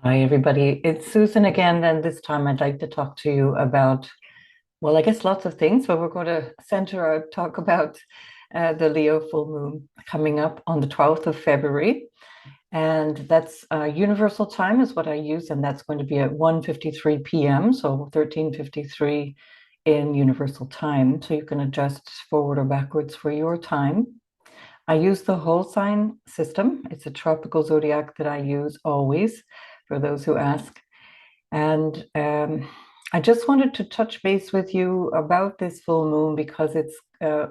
Hi, everybody. It's Susan again, and this time I'd like to talk to you about, well, I guess lots of things, but we're going to center our talk about the Leo full moon coming up on the 12th of February. And that's universal time is what I use, and that's going to be at 1:53 p.m., so 13:53 in universal time. So you can adjust forward or backwards for your time. I use the whole sign system. It's a tropical zodiac that I use always for those who ask. And I just wanted to touch base with you about this full moon because it's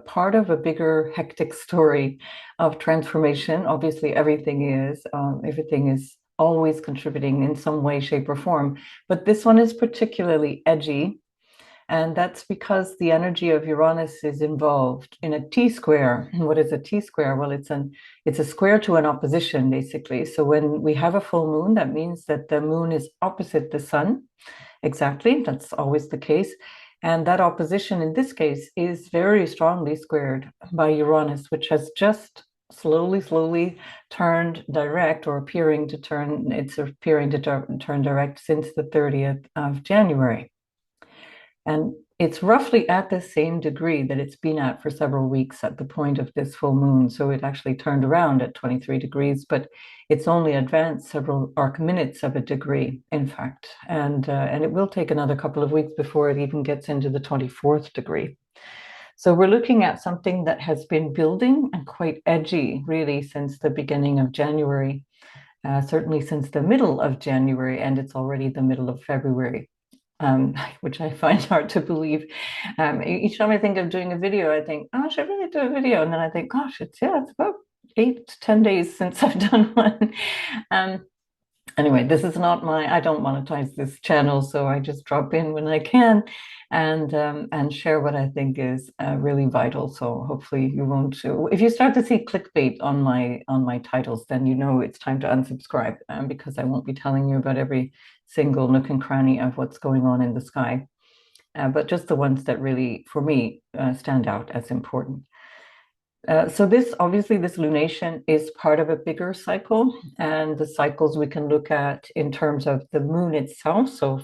part of a bigger, hectic story of transformation. Obviously, everything is always contributing in some way, shape, or form. But this one is particularly edgy. And that's because the energy of Uranus is involved in a T square. What is a T square? Well, it's a square to an opposition, basically. So when we have a full moon, that means that the moon is opposite the sun. Exactly. That's always the case. And that opposition in this case is very strongly squared by Uranus, which has just slowly turned direct or it's appearing to turn direct since the 30th of January. And it's roughly at the same degree that it's been at for several weeks at the point of this full moon. So it actually turned around at 23 degrees, but it's only advanced several arc minutes of a degree, in fact. And it will take another couple of weeks before it even gets into the 24th degree. So we're looking at something that has been building and quite edgy, really, since the beginning of January, certainly since the middle of January, and it's already the middle of February. Which I find hard to believe. Each time I think of doing a video, I think, oh, I should really do a video. And then I think, gosh, it's about 8 to 10 days since I've done one. Um, anyway, this is not I don't monetize this channel, so I just drop in when I can and share what I think is really vital. So hopefully you won't. If you start to see clickbait on my titles, then you know it's time to unsubscribe because I won't be telling you about every single nook and cranny of what's going on in the sky, but just the ones that really, for me, stand out as important. So this lunation is part of a bigger cycle, and the cycles we can look at in terms of the moon itself. So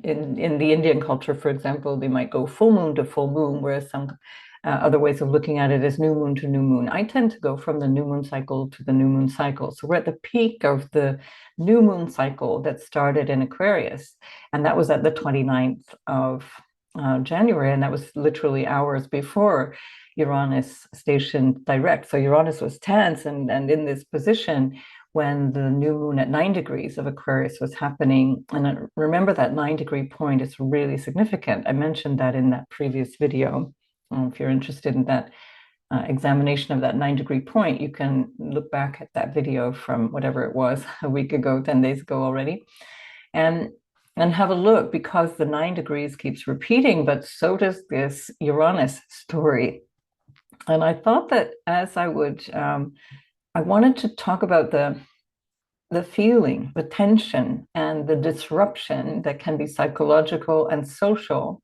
in the Indian culture, for example, they might go full moon to full moon, whereas some other ways of looking at it is new moon to new moon. I tend to go from the new moon cycle to the new moon cycle. So we're at the peak of the new moon cycle that started in Aquarius, and that was at the 29th of January, and that was literally hours before Uranus stationed direct. So Uranus was tense and in this position when the new moon at 9 degrees of Aquarius was happening. And remember that 9 degree point is really significant. I mentioned that in that previous video. If you're interested in that examination of that 9 degree point, you can look back at that video from whatever it was, a week ago, 10 days ago already. And have a look because the 9 degrees keeps repeating, but so does this Uranus story. And I thought that as I wanted to talk about the feeling, the tension, and the disruption that can be psychological and social,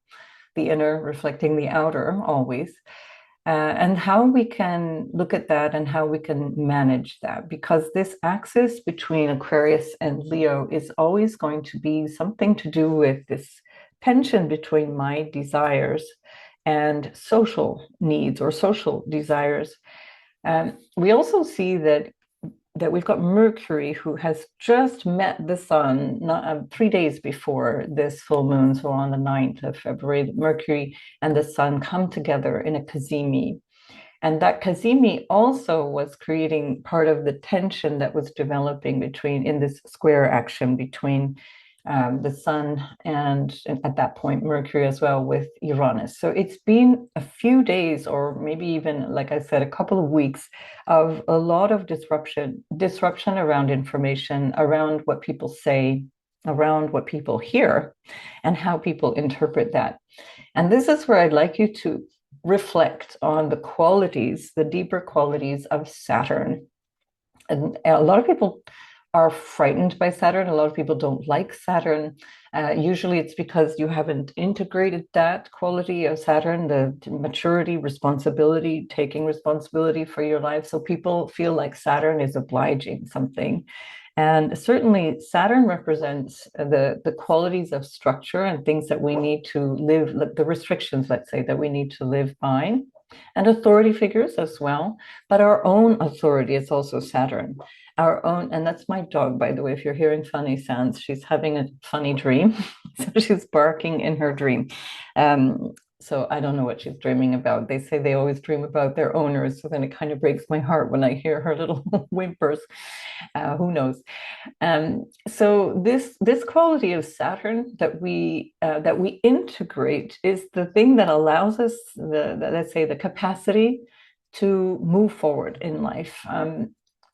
the inner reflecting the outer always, and how we can look at that and how we can manage that. Because this axis between Aquarius and Leo is always going to be something to do with this tension between my desires and social needs or social desires. We also see that we've got Mercury, who has just met the Sun 3 days before this full moon. So on the 9th of February, Mercury and the Sun come together in a cazimi. And that cazimi also was creating part of the tension that was developing in this square action between the Sun and at that point Mercury as well with Uranus. So it's been a few days, or maybe even, like I said, a couple of weeks of a lot of disruption around information, around what people say, around what people hear, and how people interpret that. And this is where I'd like you to reflect on the deeper qualities of Saturn. And a lot of people are frightened by Saturn. A lot of people don't like Saturn. Usually it's because you haven't integrated that quality of Saturn, the maturity, responsibility, taking responsibility for your life. So people feel like Saturn is obliging something. And certainly Saturn represents the qualities of structure and things that we need to live, like the restrictions, let's say, that we need to live by, and authority figures as well. But our own authority is also Saturn. Our own, and that's my dog, by the way. If you're hearing funny sounds, she's having a funny dream. So she's barking in her dream. So I don't know what she's dreaming about. They say they always dream about their owners. So then it kind of breaks my heart when I hear her little whimpers. Who knows? So this quality of Saturn that we integrate is the thing that allows us let's say the capacity to move forward in life.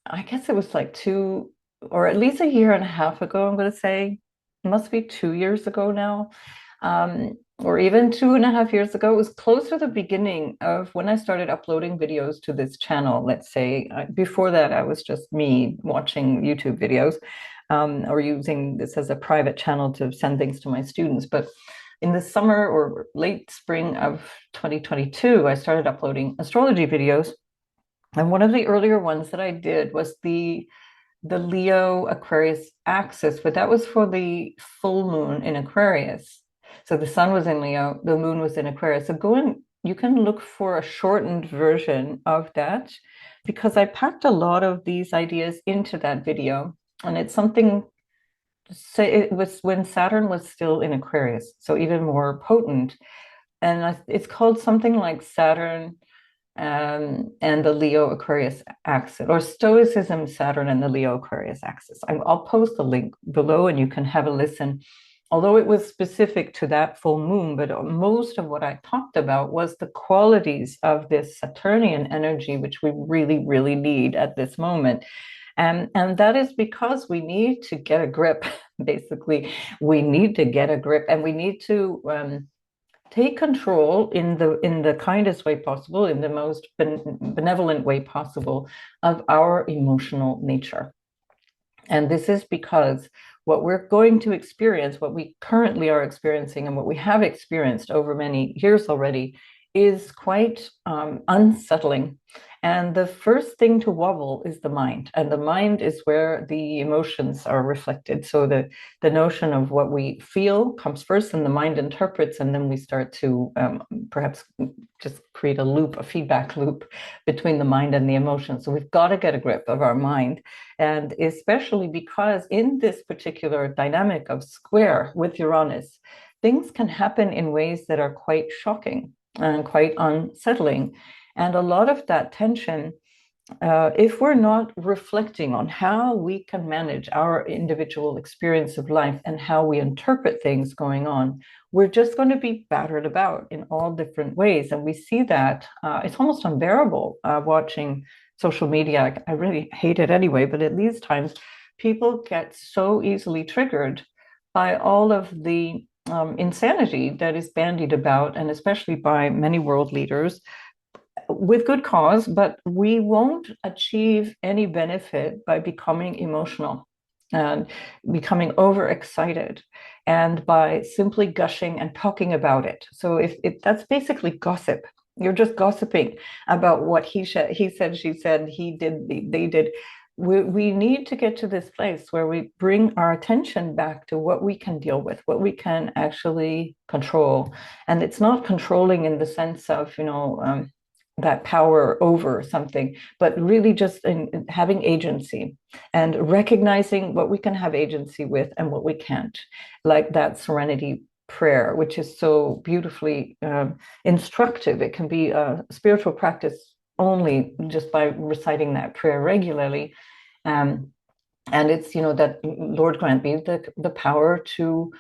I guess it was like 2 or at least a year and a half ago, I'm going to say. It must be 2 years ago now, or even 2.5 years ago. It was close to the beginning of when I started uploading videos to this channel, let's say. Before that, I was just me watching YouTube videos, or using this as a private channel to send things to my students. But in the summer or late spring of 2022, I started uploading astrology videos. And one of the earlier ones that I did was the Leo Aquarius axis, but that was for the full moon in Aquarius. So the sun was in Leo, the moon was in Aquarius. So you can look for a shortened version of that, because I packed a lot of these ideas into that video. And it's something, say it was when Saturn was still in Aquarius, so even more potent. And it's called something like Saturn and the Leo Aquarius axis, or Stoicism, Saturn, and the Leo Aquarius axis. I'll post a link below and you can have a listen. Although it was specific to that full moon, but most of what I talked about was the qualities of this Saturnian energy, which we really, really need at this moment. And that is because we need to get a grip. Basically, we need to get a grip, and we need to take control in the kindest way possible, in the most benevolent way possible, of our emotional nature. And this is because what we're going to experience, what we currently are experiencing, and what we have experienced over many years already, is quite unsettling. And the first thing to wobble is the mind. And the mind is where the emotions are reflected. So the notion of what we feel comes first, and the mind interprets, and then we start to perhaps just create a loop, a feedback loop between the mind and the emotions. So we've got to get a grip of our mind. And especially because in this particular dynamic of square with Uranus, things can happen in ways that are quite shocking and quite unsettling. And a lot of that tension, if we're not reflecting on how we can manage our individual experience of life and how we interpret things going on, we're just going to be battered about in all different ways. And we see that it's almost unbearable watching social media. I really hate it anyway, but at these times, people get so easily triggered by all of the insanity that is bandied about, and especially by many world leaders, with good cause. But we won't achieve any benefit by becoming emotional and becoming overexcited, and by simply gushing and talking about it. So if that's basically gossip. You're just gossiping about what he said, she said, he did, they did. We need to get to this place where we bring our attention back to what we can deal with, what we can actually control. And it's not controlling in the sense of, that power over something, but really just in having agency and recognizing what we can have agency with and what we can't, like that serenity prayer, which is so beautifully instructive. It can be a spiritual practice only just by reciting that prayer regularly. And it's, that Lord grant me the power to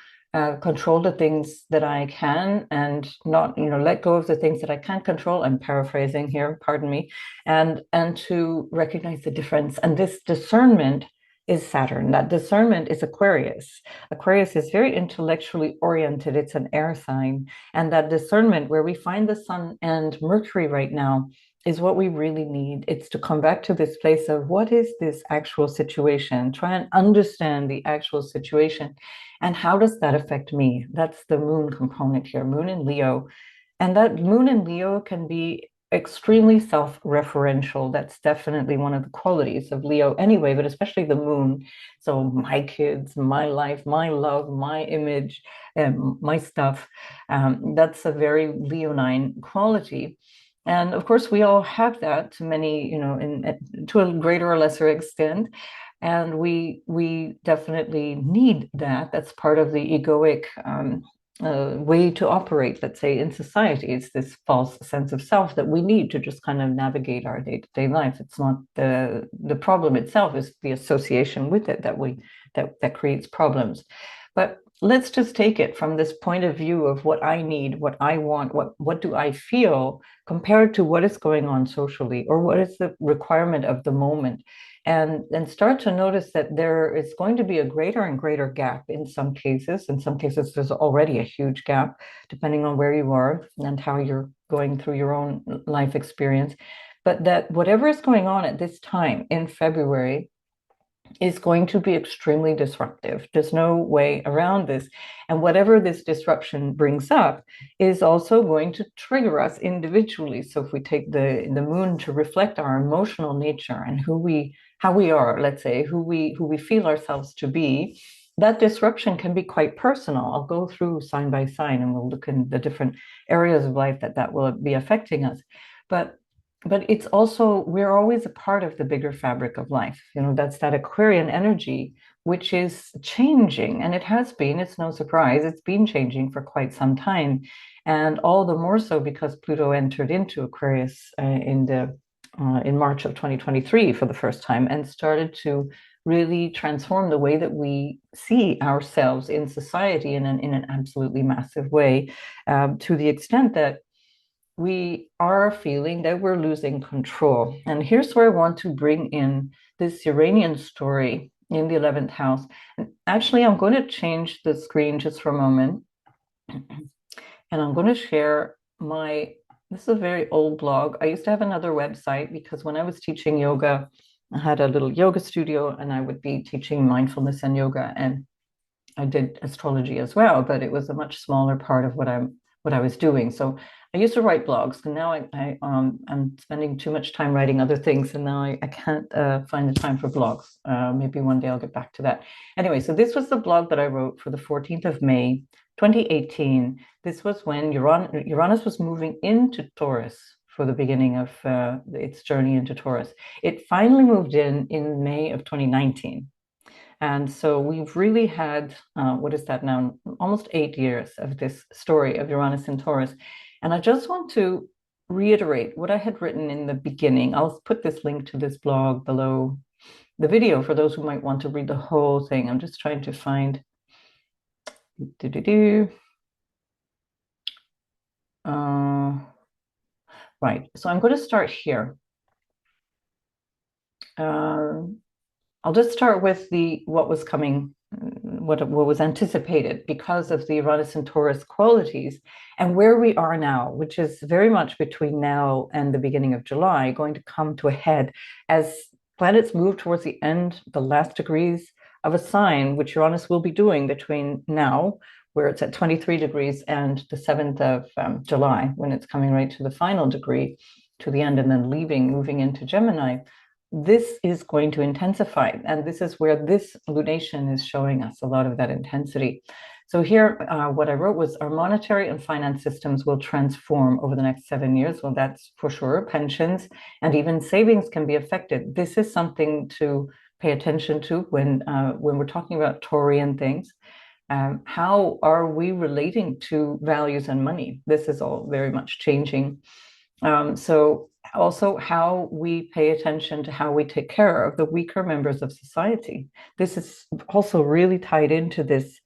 control the things that I can, and not, let go of the things that I can't control. I'm paraphrasing here, pardon me, and to recognize the difference. And this discernment is Saturn. That discernment is Aquarius. Aquarius is very intellectually oriented. It's an air sign. And that discernment, where we find the sun and Mercury right now, is what we really need. It's to come back to this place of what is this actual situation, try and understand the actual situation, and how does that affect me? That's the moon component here, moon in Leo. And that moon in Leo can be extremely self-referential. That's definitely one of the qualities of Leo anyway, but especially the moon. So my kids, my life, my love, my image, my stuff. That's a very Leonine quality. And of course, we all have that to many, to a greater or lesser extent. And we definitely need that. That's part of the egoic way to operate, let's say, in society. It's this false sense of self that we need to just kind of navigate our day-to-day life. It's not the problem itself, is the association with it that creates problems. But let's just take it from this point of view of what I need, what I want, what do I feel compared to what is going on socially, or what is the requirement of the moment. And start to notice that there is going to be a greater and greater gap in some cases. In some cases, there's already a huge gap, depending on where you are and how you're going through your own life experience. But that whatever is going on at this time in February is going to be extremely disruptive. There's no way around this. And whatever this disruption brings up is also going to trigger us individually. So if we take the moon to reflect our emotional nature and how we are, let's say, who we feel ourselves to be, that disruption can be quite personal. I'll go through sign by sign and we'll look in the different areas of life that will be affecting us. But it's also, we're always a part of the bigger fabric of life. That's that Aquarian energy, which is changing. And it has been, it's no surprise, it's been changing for quite some time. And all the more so because Pluto entered into Aquarius in March of 2023 for the first time and started to really transform the way that we see ourselves in society in an absolutely massive way, to the extent that we are feeling that we're losing control. And here's where I want to bring in this Uranian story in the 11th house. And actually, I'm going to change the screen just for a moment. And I'm going to share this is a very old blog. I used to have another website because when I was teaching yoga, I had a little yoga studio and I would be teaching mindfulness and yoga. And I did astrology as well, but it was a much smaller part of what I was doing. So I used to write blogs, and now I'm spending too much time writing other things, and now I can't find the time for blogs. Maybe one day I'll get back to that. Anyway, so this was the blog that I wrote for the 14th of May, 2018. This was when Uranus was moving into Taurus for the beginning of its journey into Taurus. It finally moved in May of 2019. And so we've really had, what is that now? Almost 8 years of this story of Uranus in Taurus. And I just want to reiterate what I had written in the beginning. I'll put this link to this blog below the video for those who might want to read the whole thing. I'm just trying to find. Right. So I'm going to start here. I'll just start with what was coming, what was anticipated because of the Uranus and Taurus qualities and where we are now, which is very much between now and the beginning of July, going to come to a head as planets move towards the end, the last degrees of a sign, which Uranus will be doing between now, where it's at 23 degrees, and the 7th of July, when it's coming right to the final degree, to the end, and then moving into Gemini. This is going to intensify. And this is where this lunation is showing us a lot of that intensity. So here, what I wrote was our monetary and finance systems will transform over the next 7 years. Well, that's for sure. Pensions and even savings can be affected. This is something to pay attention to when we're talking about Taurian things. How are we relating to values and money? This is all very much changing. So also how we pay attention to how we take care of the weaker members of society. This is also really tied into this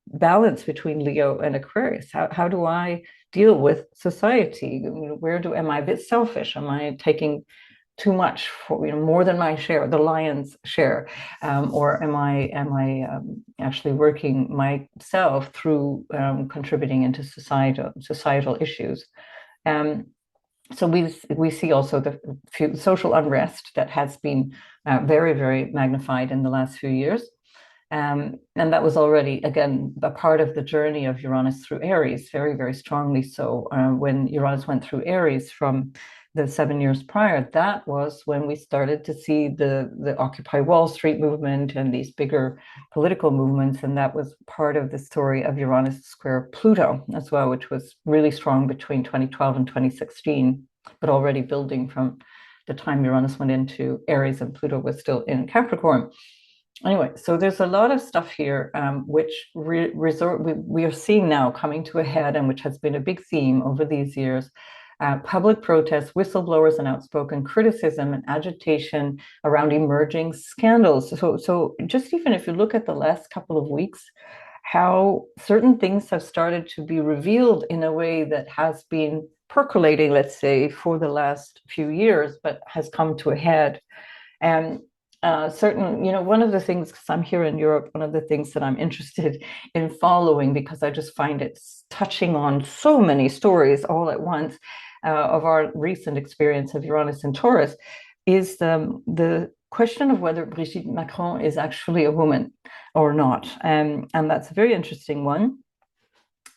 balance between Leo and Aquarius. How do I deal with society? Am I a bit selfish? Am I taking too much for more than my share, the lion's share, or am I actually working myself through contributing into societal issues? So we see also the social unrest that has been very, very magnified in the last few years. And that was already, again, a part of the journey of Uranus through Aries, very, very strongly so. When Uranus went through Aries from the 7 years prior, that was when we started to see the Occupy Wall Street movement and these bigger political movements. And that was part of the story of Uranus square Pluto as well, which was really strong between 2012 and 2016, but already building from the time Uranus went into Aries and Pluto was still in Capricorn. Anyway, so there's a lot of stuff here, which we are seeing now coming to a head, and which has been a big theme over these years. Public protests, whistleblowers, and outspoken criticism and agitation around emerging scandals. So just even if you look at the last couple of weeks, how certain things have started to be revealed in a way that has been percolating, let's say, for the last few years, but has come to a head. And one of the things, because I'm here in Europe, one of the things that I'm interested in following, because I just find it touching on so many stories all at once of our recent experience of Uranus and Taurus, is the question of whether Brigitte Macron is actually a woman or not. And that's a very interesting one.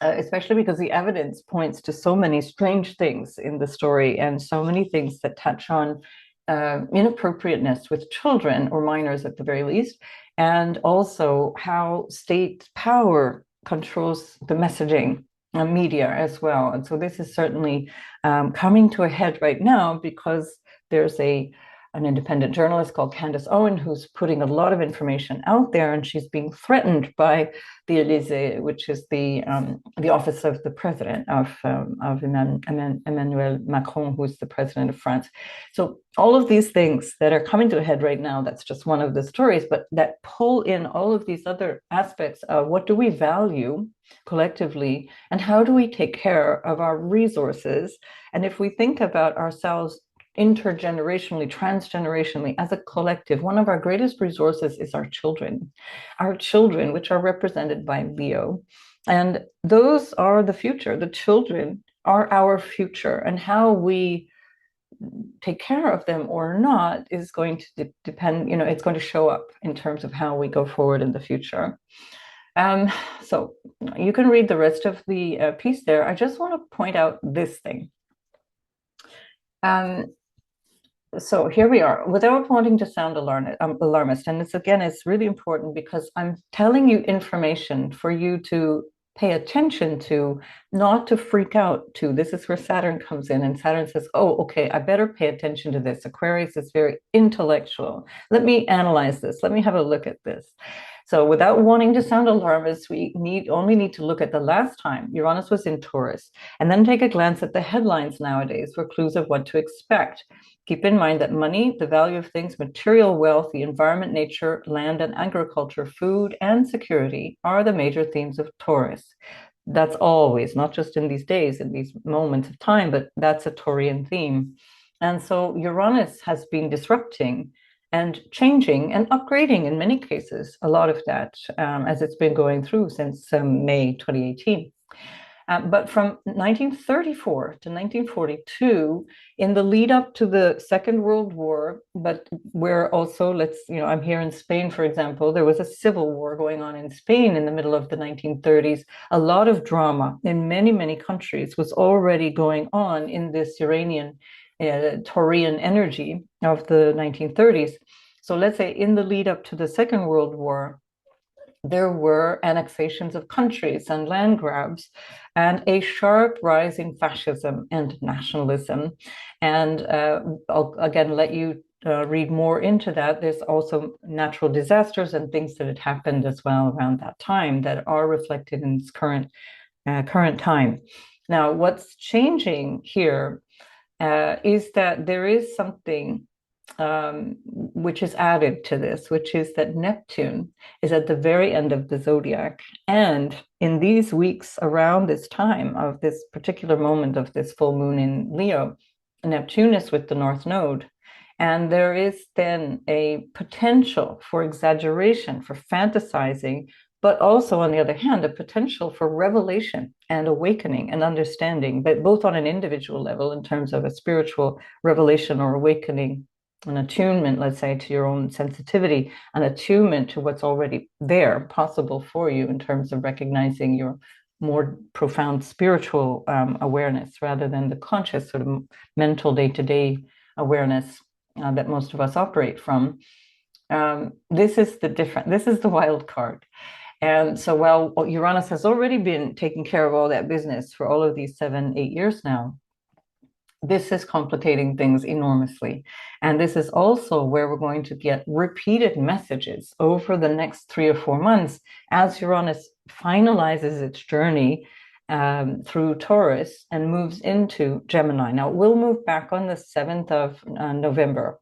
Especially because the evidence points to so many strange things in the story and so many things that touch on inappropriateness with children or minors at the very least, and also how state power controls the messaging and media as well. And so this is certainly coming to a head right now because there's an independent journalist called Candace Owen who's putting a lot of information out there, and she's being threatened by the Élysée, which is the office of the president of Emmanuel Macron, who's the president of France. So all of these things that are coming to a head right now, that's just one of the stories, but that pull in all of these other aspects of what do we value collectively and how do we take care of our resources. And if we think about ourselves intergenerationally, transgenerationally, as a collective, one of our greatest resources is our children, which are represented by Leo. And those are the future. The children are our future. And how we take care of them or not is going to depend, it's going to show up in terms of how we go forward in the future. So you can read the rest of the piece there. I just want to point out this thing. So here we are, without wanting to sound alarmist, and it's really important because I'm telling you information for you to pay attention to, not to freak out to. This is where Saturn comes in, and Saturn says, oh, okay, I better pay attention to this. Aquarius is very intellectual. Let me analyze this. Let me have a look at this. So without wanting to sound alarmist, we only need to look at the last time Uranus was in Taurus, and then take a glance at the headlines nowadays for clues of what to expect. Keep in mind that money, the value of things, material wealth, the environment, nature, land and agriculture, food and security are the major themes of Taurus. That's always, not just in these days, in these moments of time, but that's a Taurian theme. And so Uranus has been disrupting and changing and upgrading in many cases, a lot of that, as it's been going through since May 2018. But from 1934 to 1942, in the lead up to the Second World War, but where also, I'm here in Spain, for example, there was a civil war going on in Spain in the middle of the 1930s. A lot of drama in many, many countries was already going on in this Uranian Taurian energy of the 1930s. So let's say in the lead up to the Second World War, there were annexations of countries and land grabs and a sharp rise in fascism and nationalism. And I'll again let you read more into that. There's also natural disasters and things that had happened as well around that time that are reflected in this current time. Now, what's changing here is that there is something which is added to this, which is that Neptune is at the very end of the zodiac. And in these weeks around this time of this particular moment of this full moon in Leo, Neptune is with the North Node. And there is then a potential for exaggeration, for fantasizing but also, on the other hand, a potential for revelation and awakening and understanding, but both on an individual level in terms of a spiritual revelation or awakening, an attunement, let's say, to your own sensitivity, an attunement to what's already there, possible for you in terms of recognizing your more profound spiritual awareness rather than the conscious sort of mental day-to-day awareness that most of us operate from. This is the wild card. And so while Uranus has already been taking care of all that business for all of these 7, 8 years now, this is complicating things enormously. And this is also where we're going to get repeated messages over the next 3 or 4 months as Uranus finalizes its journey through Taurus and moves into Gemini. Now, it will move back on the 7th of November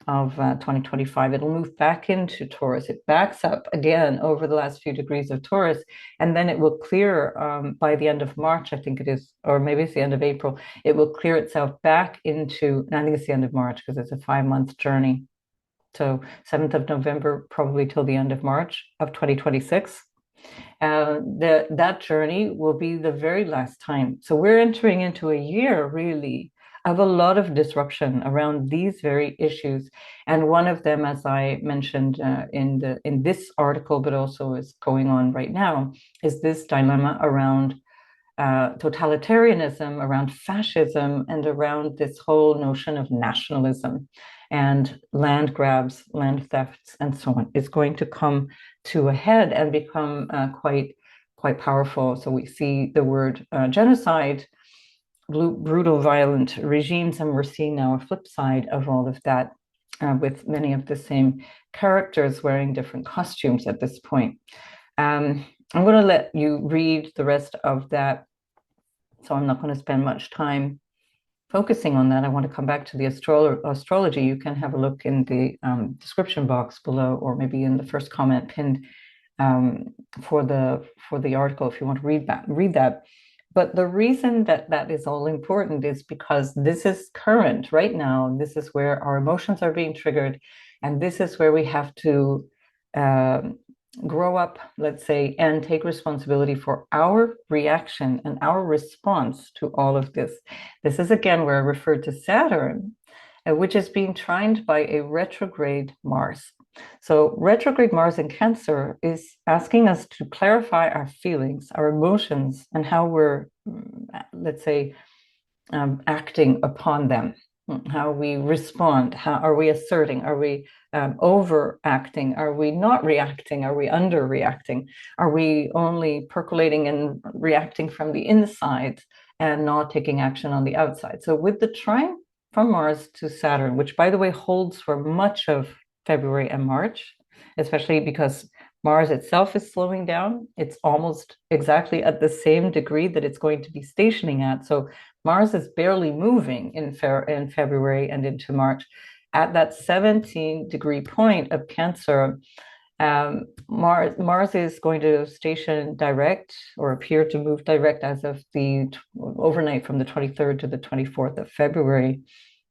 of 2025. It'll move back into Taurus. It backs up again over the last few degrees of Taurus, and then it will clear by the end of March, I think it is, or maybe it's the end of April. It will clear itself back into, I think it's the end of March because it's a 5-month journey. So 7th of November, probably till the end of March of 2026. That journey will be the very last time. So we're entering into a year really of a lot of disruption around these very issues. And one of them, as I mentioned in this article, but also is going on right now, is this dilemma around totalitarianism, around fascism, and around this whole notion of nationalism and land grabs, land thefts, and so on. Is going to come to a head and become quite powerful. So we see the word genocide, brutal, violent regimes, and we're seeing now a flip side of all of that with many of the same characters wearing different costumes at this point. I'm going to let you read the rest of that, so I'm not going to spend much time focusing on that. I want to come back to the astrology. You can have a look in the description box below, or maybe in the first comment pinned for the article if you want to read that. But the reason that is all important is because this is current right now. This is where our emotions are being triggered, and this is where we have to grow up, let's say, and take responsibility for our reaction and our response to all of this. This is again where I referred to Saturn, which is being trined by a retrograde Mars. So retrograde Mars in Cancer is asking us to clarify our feelings, our emotions, and how we're, let's say, acting upon them, how we respond, how are we asserting, are we overacting, are we not reacting, are we underreacting, are we only percolating and reacting from the inside and not taking action on the outside. So with the trine from Mars to Saturn, which by the way holds for much of February and March, especially because Mars itself is slowing down. It's almost exactly at the same degree that it's going to be stationing at. So Mars is barely moving in February and into March. At that 17-degree point of Cancer, Mars is going to station direct or appear to move direct as of the overnight from the 23rd to the 24th of February.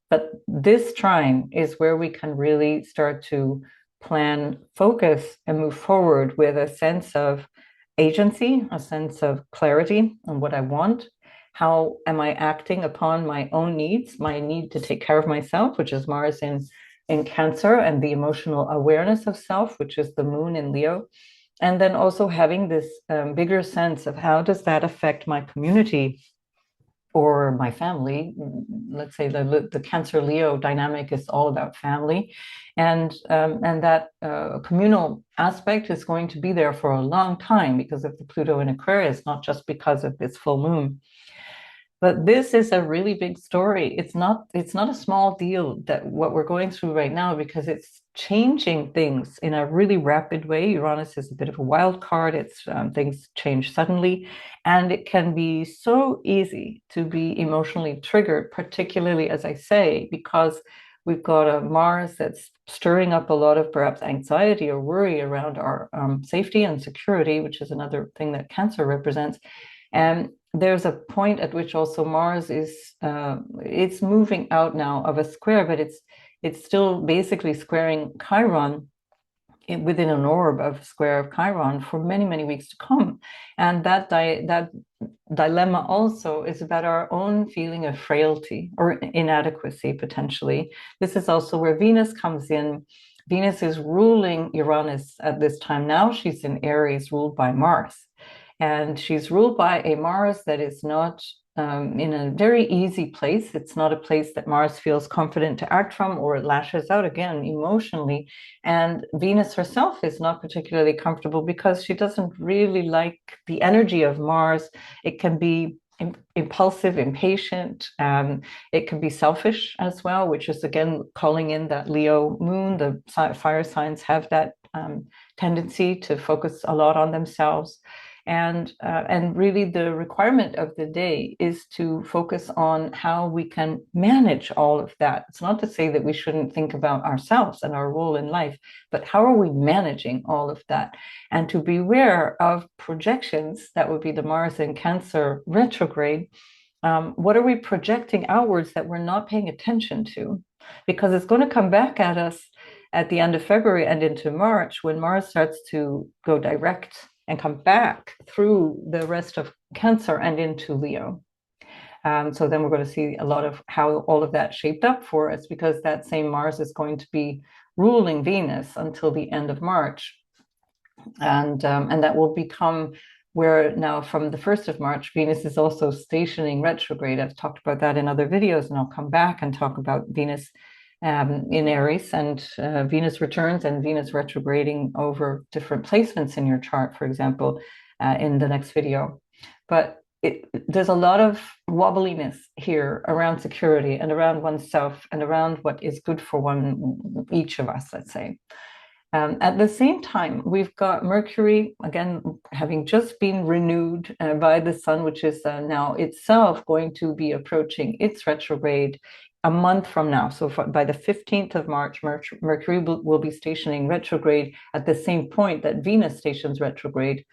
But this trine is where we can really start to plan, focus, and move forward with a sense of agency, a sense of clarity on what I want. How am I acting upon my own needs, my need to take care of myself, which is Mars in Cancer, and the emotional awareness of self, which is the moon in Leo. And then also having this bigger sense of how does that affect my community or my family. Let's say the Cancer Leo dynamic is all about family, and that communal aspect is going to be there for a long time because of the Pluto in Aquarius, not just because of this full moon. But this is a really big story. It's not a small deal that what we're going through right now, because it's changing things in a really rapid way. Uranus is a bit of a wild card. It's things change suddenly, and it can be so easy to be emotionally triggered, particularly, as I say, because we've got a Mars that's stirring up a lot of perhaps anxiety or worry around our safety and security, which is another thing that Cancer represents. And there's a point at which also Mars is it's moving out now of a square, but it's still basically squaring Chiron, within an orb of square of Chiron for many, many weeks to come. And that dilemma also is about our own feeling of frailty or inadequacy, potentially. This is also where Venus comes in. Venus is ruling Uranus at this time. Now she's in Aries, ruled by Mars. And she's ruled by a Mars that is not in a very easy place. It's not a place that Mars feels confident to act from, or it lashes out again emotionally. And Venus herself is not particularly comfortable because she doesn't really like the energy of Mars. It can be impulsive, impatient. It can be selfish as well, which is again calling in that Leo moon. The fire signs have that tendency to focus a lot on themselves. And really the requirement of the day is to focus on how we can manage all of that. It's not to say that we shouldn't think about ourselves and our role in life, but how are we managing all of that? And to beware of projections, that would be the Mars in Cancer retrograde. What are we projecting outwards that we're not paying attention to? Because it's going to come back at us at the end of February and into March, when Mars starts to go direct and come back through the rest of Cancer and into Leo. So then we're going to see a lot of how all of that shaped up for us, because that same Mars is going to be ruling Venus until the end of March. And that will become where now from the 1st of March, Venus is also stationing retrograde. I've talked about that in other videos, and I'll come back and talk about Venus in Aries and Venus returns and Venus retrograding over different placements in your chart, for example, in the next video. But there's a lot of wobbliness here around security and around oneself and around what is good for each of us, let's say. At the same time, we've got Mercury, again, having just been renewed by the Sun, which is now itself going to be approaching its retrograde a month from now. So by the 15th of March, Mercury will be stationing retrograde at the same point that Venus stations retrograde,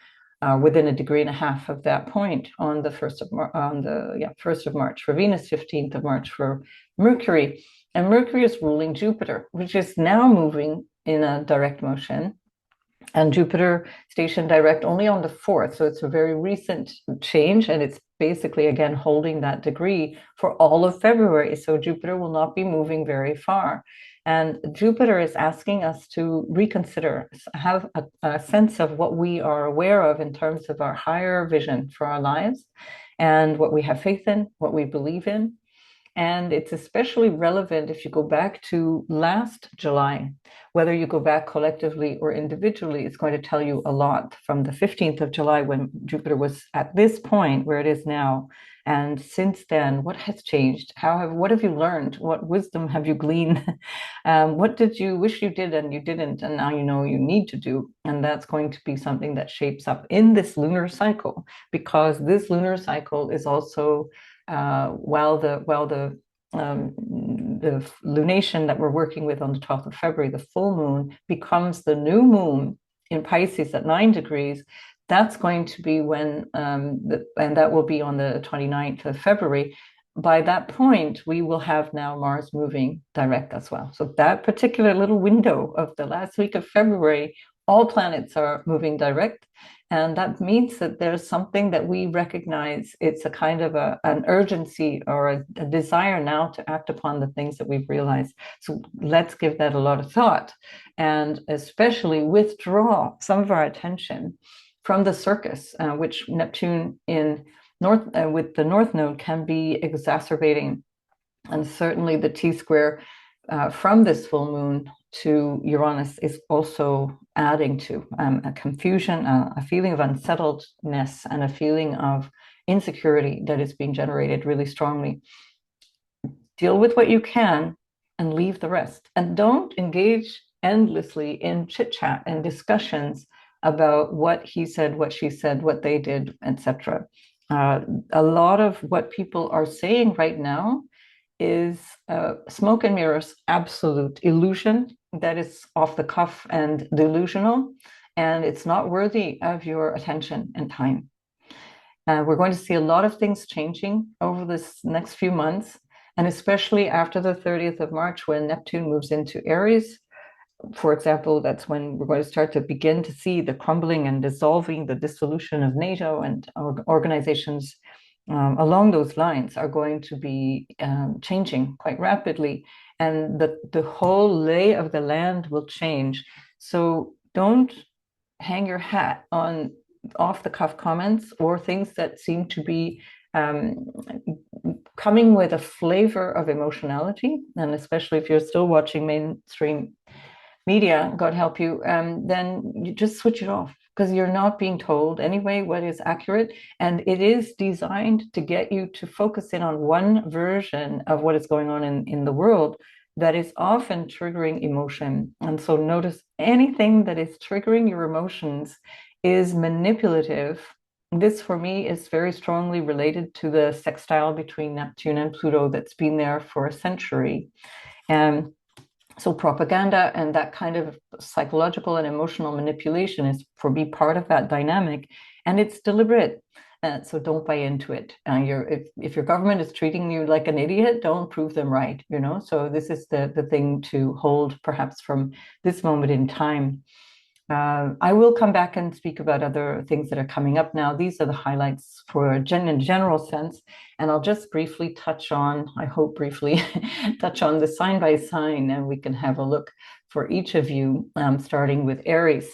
within 1.5 degrees of that point on the 1st of March for Venus, 15th of March for Mercury. And Mercury is ruling Jupiter, which is now moving in a direct motion. And Jupiter stationed direct only on the 4th. So it's a very recent change. And it's basically, again, holding that degree for all of February. So Jupiter will not be moving very far. And Jupiter is asking us to reconsider, have a sense of what we are aware of in terms of our higher vision for our lives and what we have faith in, what we believe in. And it's especially relevant if you go back to last July. Whether you go back collectively or individually, it's going to tell you a lot from the 15th of July when Jupiter was at this point where it is now. And since then, what has changed? What have you learned? What wisdom have you gleaned? What did you wish you did and you didn't, and now you know you need to do? And that's going to be something that shapes up in this lunar cycle, because this lunar cycle is also while the lunation that we're working with on the 12th of February, the full moon, becomes the new moon in Pisces at 9 degrees. That's going to be when, and that will be on the 29th of February. By that point, we will have now Mars moving direct as well. So that particular little window of the last week of February, all planets are moving direct. And that means that there's something that we recognize. It's a kind of an urgency or a desire now to act upon the things that we've realized. So let's give that a lot of thought, and especially withdraw some of our attention from the circus, which Neptune in North with the North Node can be exacerbating. And certainly the T-square from this full moon to Uranus is also adding to a confusion, a feeling of unsettledness, and a feeling of insecurity that is being generated really strongly. Deal with what you can and leave the rest. And don't engage endlessly in chit-chat and discussions about what he said, what she said, what they did, etc. A lot of what people are saying right now is smoke and mirrors, absolute illusion that is off the cuff and delusional, and it's not worthy of your attention and time. We're going to see a lot of things changing over this next few months, and especially after the 30th of March when Neptune moves into Aries. for example, that's when we're going to start to begin to see the crumbling and dissolving, the dissolution of NATO and organizations along those lines are going to be changing quite rapidly, and the whole lay of the land will change. So don't hang your hat on off the cuff comments or things that seem to be um, coming with a flavor of emotionality, and especially if you're still watching mainstream media, God help you, then you just switch it off, because you're not being told anyway what is accurate. And it is designed to get you to focus in on one version of what is going on in the world that is often triggering emotion. And so notice anything that is triggering your emotions is manipulative. This for me is very strongly related to the sextile between Neptune and Pluto that's been there for a century. And so propaganda and that kind of psychological and emotional manipulation is for me part of that dynamic, and it's deliberate. So don't buy into it. If your government is treating you like an idiot, don't prove them right. So this is the thing to hold, perhaps from this moment in time. I will come back and speak about other things that are coming up now. These are the highlights for in general sense. And I'll just briefly touch on, I hope briefly, touch on the sign by sign, and we can have a look for each of you, starting with Aries.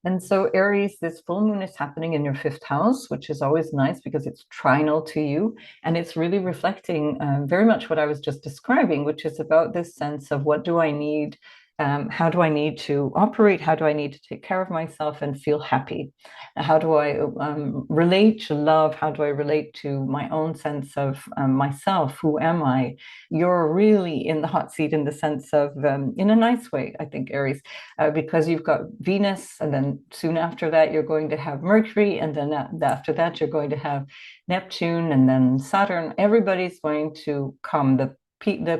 And so Aries, this full moon is happening in your fifth house, which is always nice because it's trinal to you. And it's really reflecting very much what I was just describing, which is about this sense of what do I need? How do I need to operate? How do I need to take care of myself and feel happy? How do I relate to love? How do I relate to my own sense of myself? Who am I? You're really in the hot seat in the sense of, in a nice way, I think, Aries, because you've got Venus, and then soon after that, you're going to have Mercury, and then after that, you're going to have Neptune, and then Saturn. Everybody's going to come. The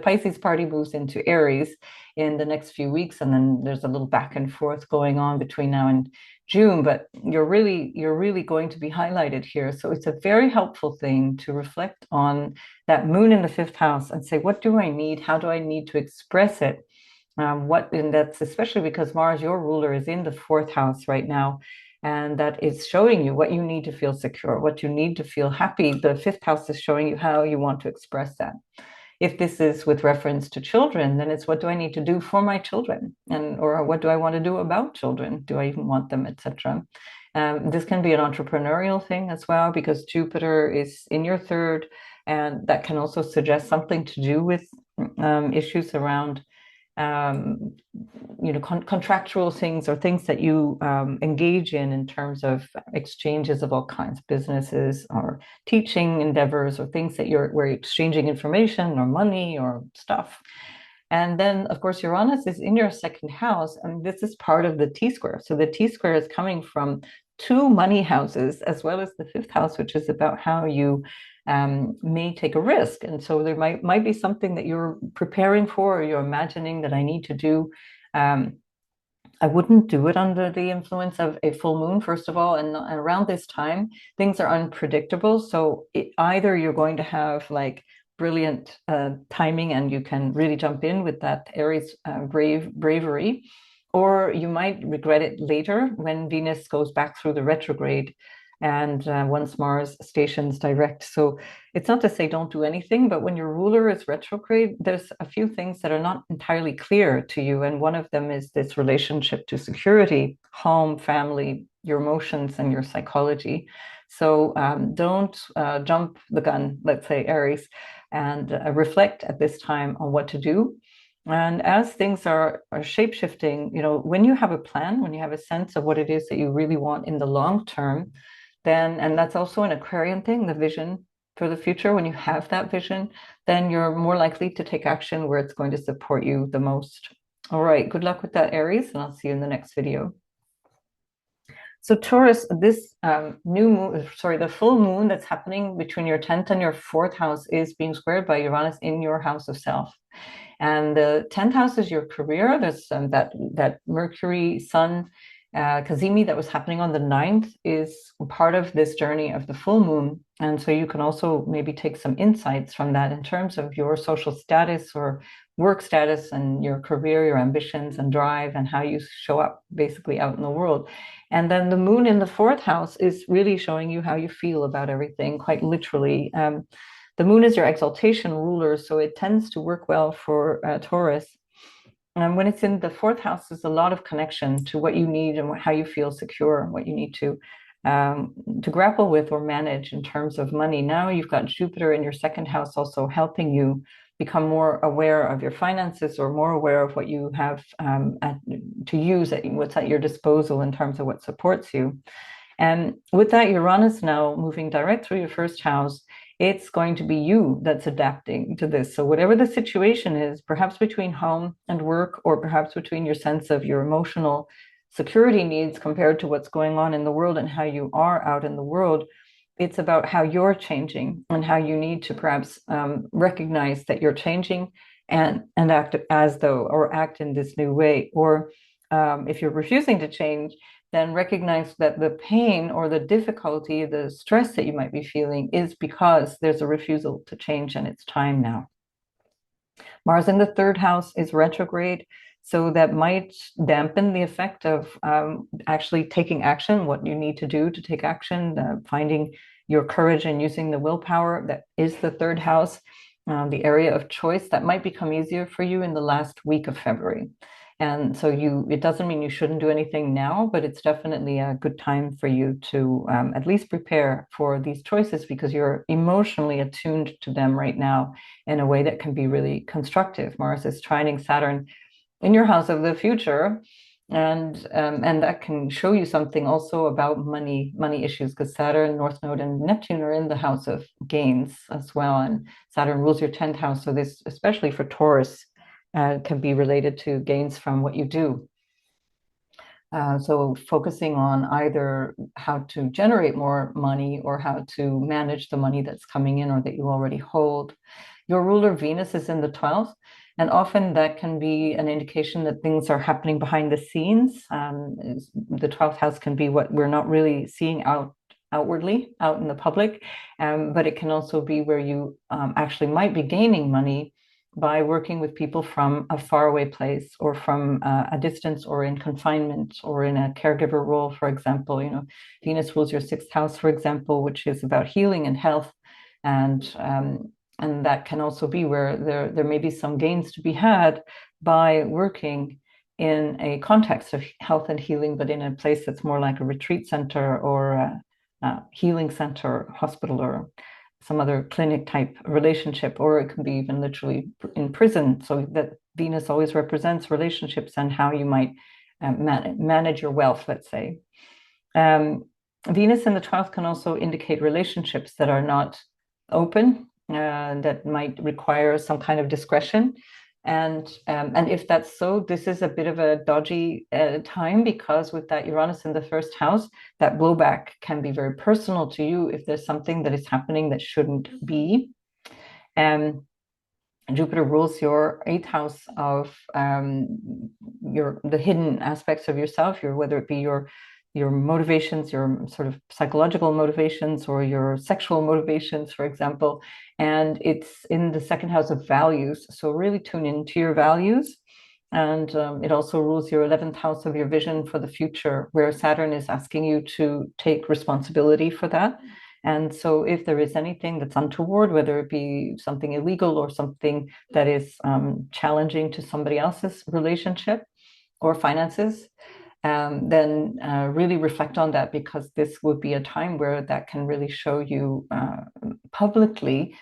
Pisces party moves into Aries in the next few weeks, and then there's a little back and forth going on between now and June, but you're really going to be highlighted here. So it's a very helpful thing to reflect on that moon in the fifth house and say, what do I need? How do I need to express it? And that's especially because Mars, your ruler, is in the fourth house right now. And that is showing you what you need to feel secure, what you need to feel happy. The fifth house is showing you how you want to express that. If this is with reference to children, then it's what do I need to do for my children, or what do I want to do about children? Do I even want them, etc. This can be an entrepreneurial thing as well, because Jupiter is in your third, and that can also suggest something to do with issues around contractual things, or things that you engage in terms of exchanges of all kinds, businesses or teaching endeavors, or things that where you're exchanging information or money or stuff. And then, of course, Uranus is in your second house, and this is part of the T-square. So the T-square is coming from two money houses, as well as the fifth house, which is about how you may take a risk. And so there might be something that you're preparing for, or you're imagining that I need to do. I wouldn't do it under the influence of a full moon, first of all. And around this time, things are unpredictable. So either you're going to have like brilliant timing, and you can really jump in with that Aries bravery, or you might regret it later when Venus goes back through the retrograde, and once Mars stations direct. So it's not to say don't do anything, but when your ruler is retrograde, there's a few things that are not entirely clear to you. And one of them is this relationship to security, home, family, your emotions, and your psychology. So don't jump the gun, let's say, Aries, and reflect at this time on what to do. And as things are shape-shifting, when you have a plan, when you have a sense of what it is that you really want in the long term, then, and that's also an Aquarian thing, the vision for the future, when you have that vision, then you're more likely to take action where it's going to support you the most. All right, good luck with that, Aries, and I'll see you in the next video. So Taurus, this the full moon that's happening between your 10th and your 4th house is being squared by Uranus in your house of self. And the 10th house is your career. There's that Mercury, Sun, Cazimi that was happening on the 9th is part of this journey of the full moon. And so you can also maybe take some insights from that in terms of your social status, or work status and your career, your ambitions and drive, and how you show up basically out in the world. And then the moon in the fourth house is really showing you how you feel about everything, quite literally. The moon is your exaltation ruler, so it tends to work well for Taurus. And when it's in the fourth house, there's a lot of connection to what you need and how you feel secure, what you need to grapple with or manage in terms of money. Now you've got Jupiter in your second house also helping you become more aware of your finances, or more aware of what you have to use, what's at your disposal in terms of what supports you. And with that Uranus now moving direct through your first house, it's going to be you that's adapting to this. So whatever the situation is, perhaps between home and work, or perhaps between your sense of your emotional security needs compared to what's going on in the world and how you are out in the world, it's about how you're changing and how you need to perhaps recognize that you're changing and act as though, or act in this new way. Or if you're refusing to change, then recognize that the pain or the difficulty, the stress that you might be feeling is because there's a refusal to change and it's time now. Mars in the third house is retrograde, so that might dampen the effect of actually taking action, what you need to do to take action, finding your courage and using the willpower. That is the third house, the area of choice. That might become easier for you in the last week of February. And so it doesn't mean you shouldn't do anything now, but it's definitely a good time for you to at least prepare for these choices, because you're emotionally attuned to them right now in a way that can be really constructive. Mars is trining Saturn in your house of the future, and that can show you something also about money issues, because Saturn, North Node, and Neptune are in the house of gains as well, and Saturn rules your 10th house. So this, especially for Taurus, can be related to gains from what you do. So focusing on either how to generate more money or how to manage the money that's coming in or that you already hold. Your ruler Venus is in the 12th, and often that can be an indication that things are happening behind the scenes. The 12th house can be what we're not really seeing outwardly, out in the public, but it can also be where you actually might be gaining money by working with people from a faraway place, or from a distance, or in confinement, or in a caregiver role, for example. Venus rules your 6th house, for example, which is about healing and health, and that can also be where there may be some gains to be had by working in a context of health and healing, but in a place that's more like a retreat center, or a healing center, hospital, or some other clinic type relationship. Or it can be even literally in prison. So that Venus always represents relationships and how you might manage your wealth, let's say. Venus in the 12th can also indicate relationships that are not open, that might require some kind of discretion. And if that's so, this is a bit of a dodgy time, because with that Uranus in the first house, that blowback can be very personal to you if there's something that is happening that shouldn't be. Jupiter rules your 8th house of the hidden aspects of yourself, whether it be your motivations, your sort of psychological motivations, or your sexual motivations, for example. And it's in the 2nd house of values. So really tune into your values. And it also rules your 11th house of your vision for the future, where Saturn is asking you to take responsibility for that. And so if there is anything that's untoward, whether it be something illegal or something that is challenging to somebody else's relationship or finances, then really reflect on that, because this would be a time where that can really show you publicly,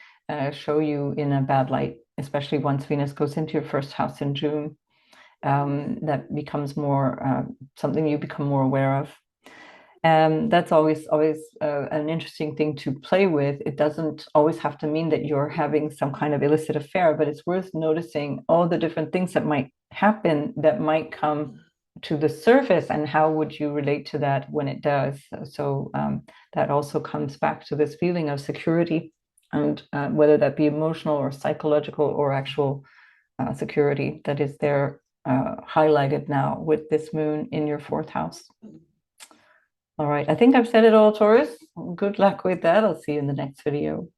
show you in a bad light, especially once Venus goes into your 1st house in June. That becomes more something you become more aware of. That's always an interesting thing to play with. It doesn't always have to mean that you're having some kind of illicit affair, but it's worth noticing all the different things that might happen, that might come to the surface, and how would you relate to that when it does. So that also comes back to this feeling of security, and whether that be emotional or psychological or actual security that is there, highlighted now with this moon in your 4th house. All right, I think I've said it all, Taurus. Good luck with that. I'll see you in the next video.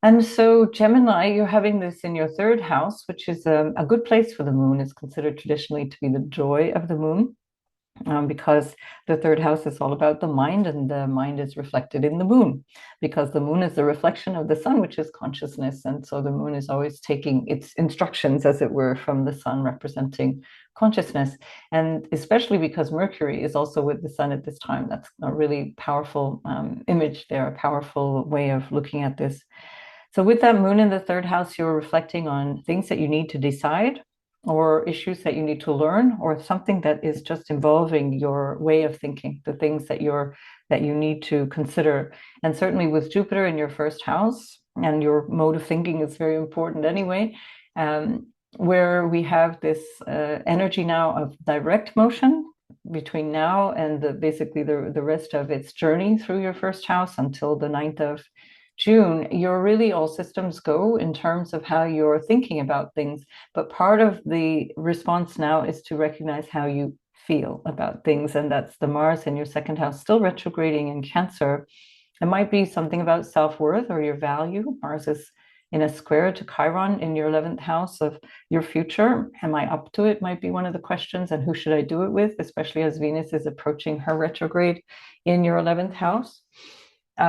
And so, Gemini, you're having this in your third house, which is a good place for the moon. It's considered traditionally to be the joy of the moon. Because the third house is all about the mind, and the mind is reflected in the moon, because the moon is the reflection of the sun, which is consciousness. And so the moon is always taking its instructions, as it were, from the sun, representing consciousness. And especially because Mercury is also with the sun at this time, that's a really powerful image there, a powerful way of looking at this. So with that moon in the third house, you're reflecting on things that you need to decide, or issues that you need to learn, or something that is just involving your way of thinking, the things that you need to consider. And certainly with Jupiter in your first house, and your mode of thinking is very important anyway, where we have this energy now of direct motion between now and basically the rest of its journey through your first house until the 9th of June, you're really all systems go in terms of how you're thinking about things. But part of the response now is to recognize how you feel about things. And that's the Mars in your second house, still retrograding in Cancer. It might be something about self-worth or your value. Mars is in a square to Chiron in your 11th house of your future. Am I up to it? Might be one of the questions. And who should I do it with, especially as Venus is approaching her retrograde in your 11th house.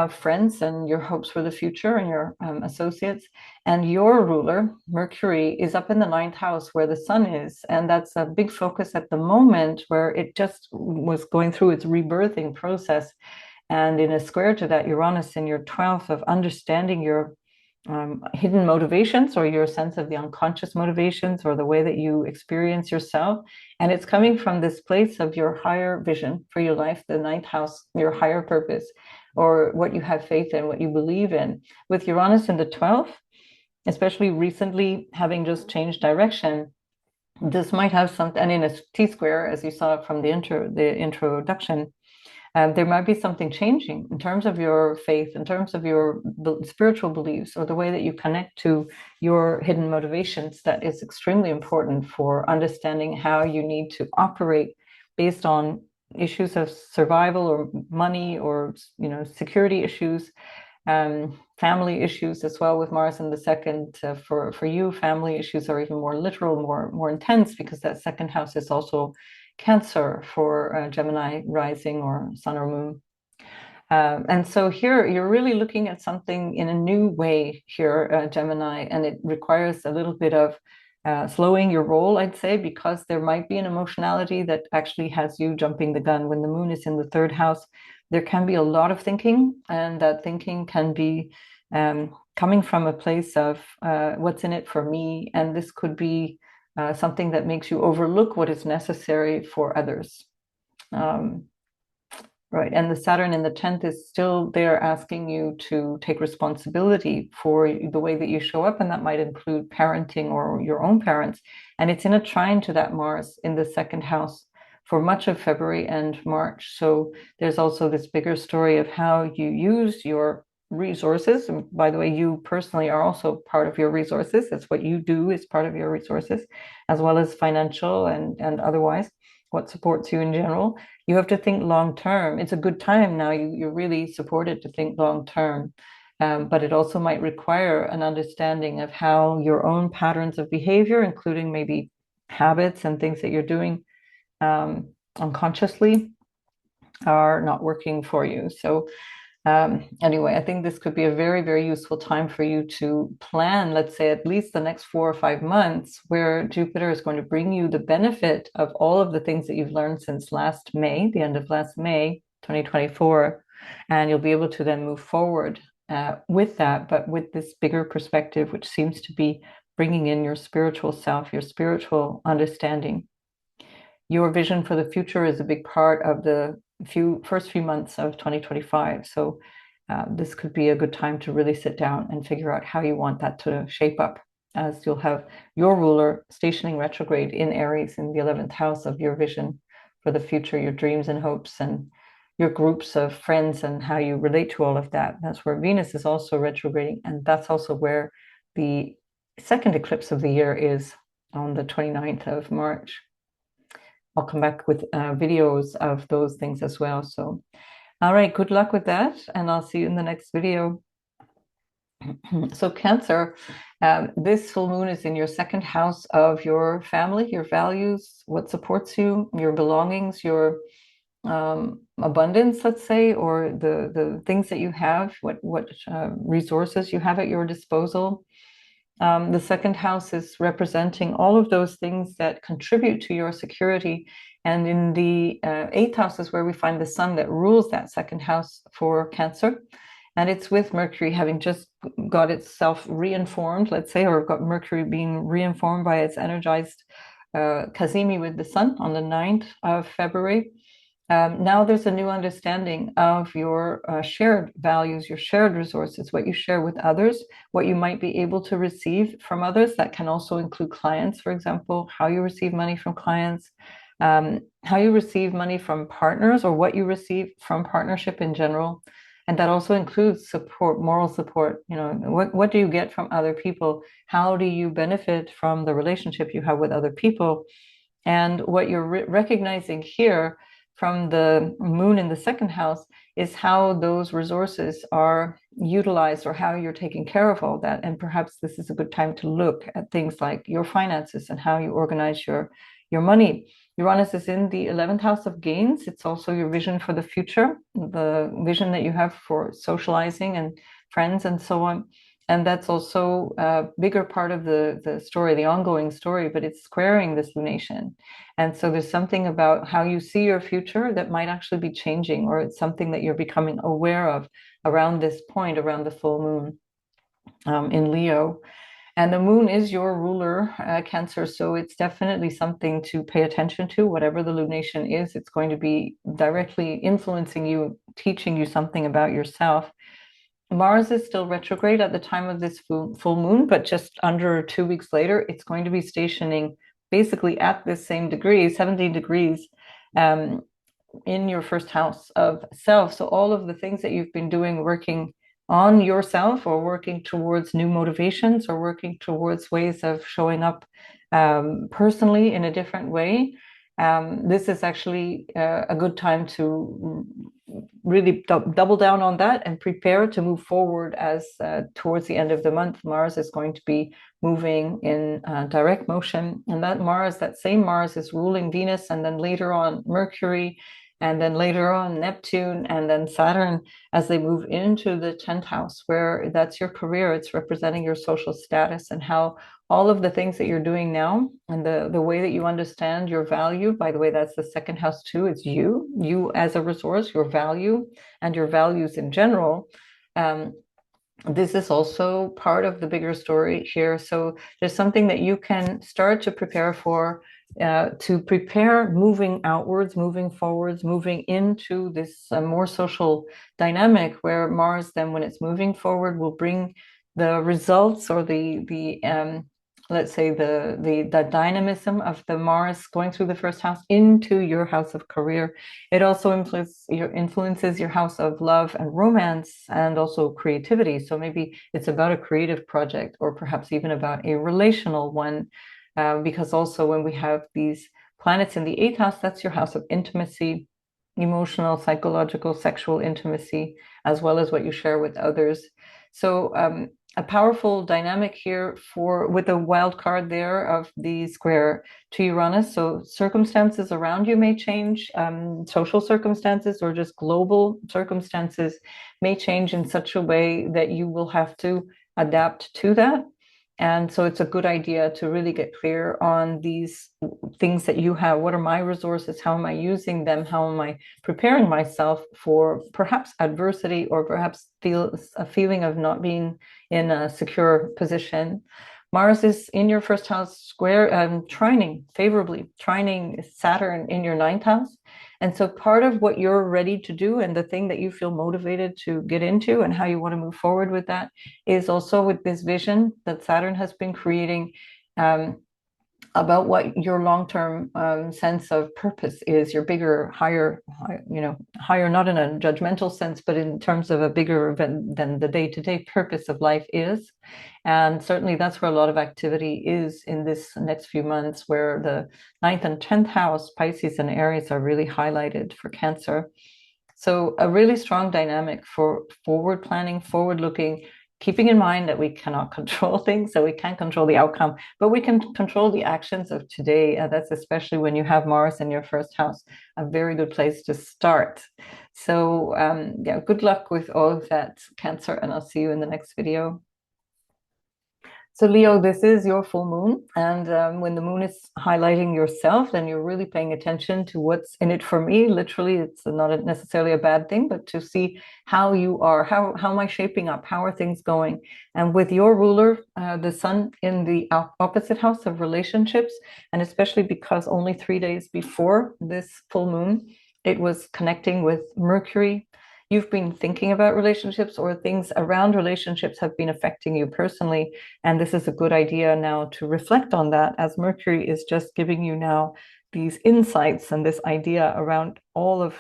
Friends and your hopes for the future and your associates. And your ruler, Mercury, is up in the 9th house where the sun is. And that's a big focus at the moment, where it just was going through its rebirthing process. And in a square to that, Uranus in your 12th, of understanding your hidden motivations, or your sense of the unconscious motivations, or the way that you experience yourself. And it's coming from this place of your higher vision for your life, the 9th house, your higher purpose, or what you have faith in, what you believe in. With Uranus in the 12th, especially recently having just changed direction, this might have something, and in a T-square, as you saw from the introduction, there might be something changing in terms of your faith, in terms of your spiritual beliefs, or the way that you connect to your hidden motivations. That is extremely important for understanding how you need to operate based on issues of survival, or money, or security issues, family issues as well. With Mars in the second, for you, family issues are even more literal, more intense, because that second house is also Cancer for Gemini rising or sun or moon. And so here you're really looking at something in a new way here, Gemini, and it requires a little bit of slowing your roll, I'd say, because there might be an emotionality that actually has you jumping the gun. When the moon is in the third house, there can be a lot of thinking, and that thinking can be coming from a place of what's in it for me. And this could be something that makes you overlook what is necessary for others. Right. And the Saturn in the 10th is still there, asking you to take responsibility for the way that you show up. And that might include parenting or your own parents. And it's in a trine to that Mars in the second house for much of February and March. So there's also this bigger story of how you use your resources. And by the way, you personally are also part of your resources. It's what you do is part of your resources, as well as financial and otherwise, what supports you in general. You have to think long term. It's a good time now. You're really supported to think long term. But it also might require an understanding of how your own patterns of behavior, including maybe habits and things that you're doing unconsciously, are not working for you. So anyway, I think this could be a very, very useful time for you to plan, let's say, at least the next 4 or 5 months, where Jupiter is going to bring you the benefit of all of the things that you've learned since last May, the end of last May, 2024. And you'll be able to then move forward with that, but with this bigger perspective, which seems to be bringing in your spiritual self, your spiritual understanding. Your vision for the future is a big part of the first few months of 2025. So this could be a good time to really sit down and figure out how you want that to shape up, as you'll have your ruler stationing retrograde in Aries in the 11th house of your vision for the future, your dreams and hopes, and your groups of friends, and how you relate to all of that. That's where Venus is also retrograding, and that's also where the second eclipse of the year is on the 29th of March. I'll come back with videos of those things as well. So, all right, good luck with that, and I'll see you in the next video. So Cancer, this full moon is in your second house of your family, your values, what supports you, your belongings, your abundance, let's say, or the things that you have, what resources you have at your disposal. The second house is representing all of those things that contribute to your security. And in the eighth house is where we find the sun that rules that second house for Cancer. And it's with Mercury having just got itself reinformed, let's say, or got Mercury being reinformed by its energized Cazimi with the sun on the 9th of February. Now there's a new understanding of your shared values, your shared resources, what you share with others, what you might be able to receive from others. That can also include clients, for example, how you receive money from clients, how you receive money from partners, or what you receive from partnership in general. And that also includes support, moral support. You know, what do you get from other people? How do you benefit from the relationship you have with other people? And what you're recognizing here from the moon in the second house is how those resources are utilized or how you're taking care of all that. And perhaps this is a good time to look at things like your finances and how you organize your money. Uranus is in the 11th house of gains. It's also your vision for the future, the vision that you have for socializing and friends and so on. And that's also a bigger part of the story, the ongoing story, but it's squaring this lunation. And so there's something about how you see your future that might actually be changing, or it's something that you're becoming aware of around this point, around the full moon in Leo. And the moon is your ruler, Cancer. So it's definitely something to pay attention to. Whatever the lunation is, it's going to be directly influencing you, teaching you something about yourself. Mars is still retrograde at the time of this full moon, but just under 2 weeks later, it's going to be stationing basically at this same degree, 17 degrees, in your first house of self. So all of the things that you've been doing, working on yourself or working towards new motivations or working towards ways of showing up personally in a different way, this is actually a good time to really double down on that and prepare to move forward, as towards the end of the month, Mars is going to be moving in direct motion. And that Mars, that same Mars, is ruling Venus, and then later on Mercury, and then later on Neptune, and then Saturn, as they move into the 10th house, where that's your career. It's representing your social status and how all of the things that you're doing now and the way that you understand your value. By the way, that's the second house too. It's you as a resource, your value and your values in general. This is also part of the bigger story here. So there's something that you can start to prepare for, to prepare moving outwards, moving forwards, moving into this more social dynamic, where Mars then, when it's moving forward, will bring the results, or the let's say the dynamism of the Mars going through the first house into your house of career. It also influences your house of love and romance, and also creativity. So maybe it's about a creative project, or perhaps even about a relational one, because also when we have these planets in the eighth house, that's your house of intimacy, emotional, psychological, sexual intimacy, as well as what you share with others. So a powerful dynamic here with a wild card there of the square to Uranus. So circumstances around you may change, social circumstances or just global circumstances may change in such a way that you will have to adapt to that. And so it's a good idea to really get clear on these things that you have. What are my resources? How am I using them? How am I preparing myself for perhaps adversity, or perhaps a feeling of not being in a secure position? Mars is in your first house square, trining favorably, trining Saturn in your ninth house. And so part of what you're ready to do, and the thing that you feel motivated to get into and how you want to move forward with that, is also with this vision that Saturn has been creating, about what your long-term sense of purpose is, your bigger, higher, higher, not in a judgmental sense, but in terms of a bigger event than the day-to-day purpose of life is. And certainly that's where a lot of activity is in this next few months, where the 9th and 10th house, Pisces and Aries, are really highlighted for Cancer. So a really strong dynamic for forward planning, forward looking, keeping in mind that we cannot control things, so we can't control the outcome, but we can control the actions of today. That's especially when you have Mars in your first house, a very good place to start. So yeah, good luck with all of that, Cancer, and I'll see you in the next video. So Leo, this is your full moon, and when the moon is highlighting yourself, then you're really paying attention to what's in it for me. Literally, it's not necessarily a bad thing, but to see how you are, how am I shaping up, how are things going? And with your ruler, the sun in the opposite house of relationships, and especially because only 3 days before this full moon, it was connecting with Mercury. You've been thinking about relationships, or things around relationships have been affecting you personally. And this is a good idea now to reflect on that, as Mercury is just giving you now these insights and this idea around all of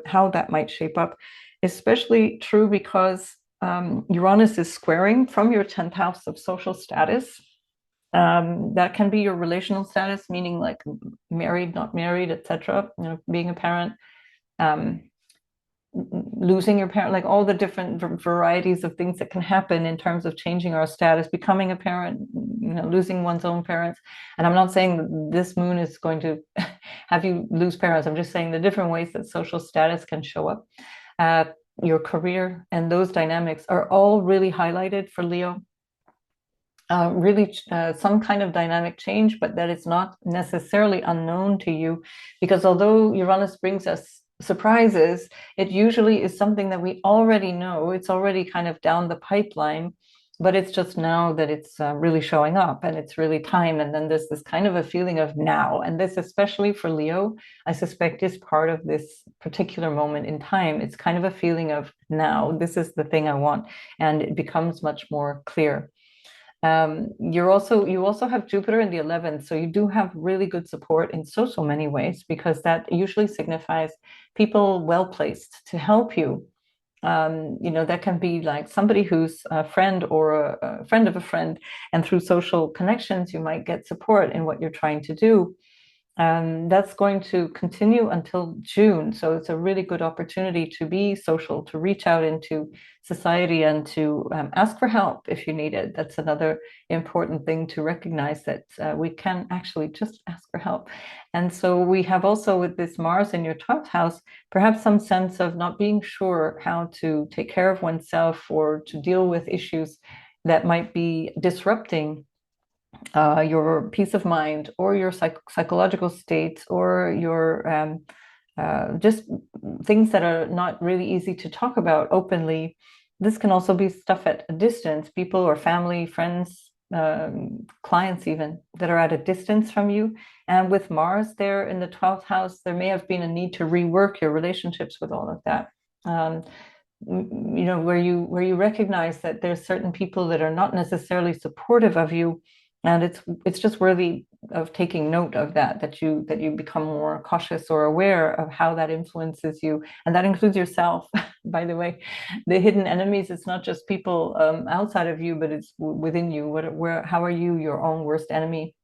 how that might shape up. Especially true because Uranus is squaring from your 10th house of social status. That can be your relational status, meaning like married, not married, etc. Being a parent. Losing your parent, like all the different varieties of things that can happen in terms of changing our status, becoming a parent, losing one's own parents. And I'm not saying that this moon is going to have you lose parents. I'm just saying the different ways that social status can show up. Your career and those dynamics are all really highlighted for Leo. Really some kind of dynamic change, but that is not necessarily unknown to you, because although Uranus brings us surprises, it usually is something that we already know. It's already kind of down the pipeline, but it's just now that it's really showing up, and it's really time. And then there's this kind of a feeling of now, and this, especially for Leo, I suspect is part of this particular moment in time. It's kind of a feeling of now, this is the thing I want, and it becomes much more clear. You also have Jupiter in the 11th, so you do have really good support in so many ways, because that usually signifies people well placed to help you. That can be like somebody who's a friend or a friend of a friend, and through social connections, you might get support in what you're trying to do. That's going to continue until June. So it's a really good opportunity to be social, to reach out into society, and to ask for help if you need it. That's another important thing to recognize, that we can actually just ask for help. And so we have also, with this Mars in your 12th house, perhaps some sense of not being sure how to take care of oneself, or to deal with issues that might be disrupting your peace of mind, or your psychological state, or your just things that are not really easy to talk about openly. This can also be stuff at a distance, people or family, friends, clients even, that are at a distance from you. And with Mars there in the 12th house, there may have been a need to rework your relationships with all of that. Where you recognize that there's certain people that are not necessarily supportive of you, and it's just worthy of taking note of that you become more cautious or aware of how that influences you. And that includes yourself, by the way. The hidden enemies, it's not just people outside of you, but it's within you. How are you your own worst enemy?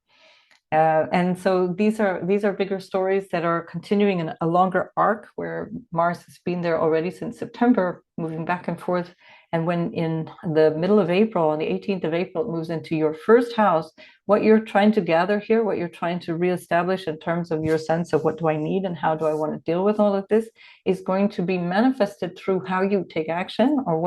And so these are bigger stories that are continuing in a longer arc, where Mars has been there already since September, moving back and forth. And when in the middle of April, on the 18th of April, it moves into your first house, what you're trying to gather here, what you're trying to reestablish in terms of your sense of what do I need and how do I want to deal with all of this, is going to be manifested through how you take action, or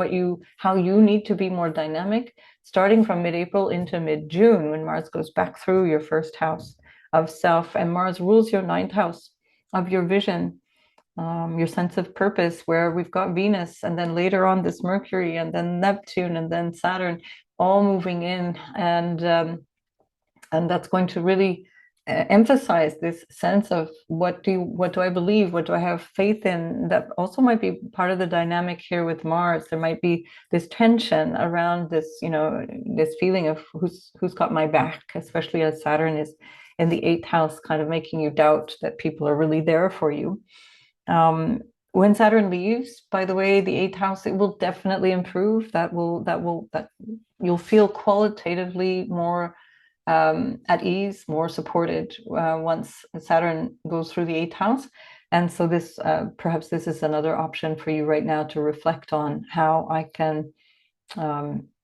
how you need to be more dynamic, starting from mid-April into mid-June, when Mars goes back through your first house of self. And Mars rules your 9th house of your vision, your sense of purpose, where we've got Venus, and then later on this Mercury, and then Neptune, and then Saturn, all moving in. And that's going to really emphasize this sense of what do I believe, what do I have faith in. That also might be part of the dynamic here with Mars. There might be this tension around this, this feeling of who's got my back, especially as Saturn is in the 8th house, kind of making you doubt that people are really there for you. When Saturn leaves, by the way, the 8th house, it will definitely improve. That you'll feel qualitatively more at ease, more supported once Saturn goes through the 8th house. And so this perhaps this is another option for you right now, to reflect on how I can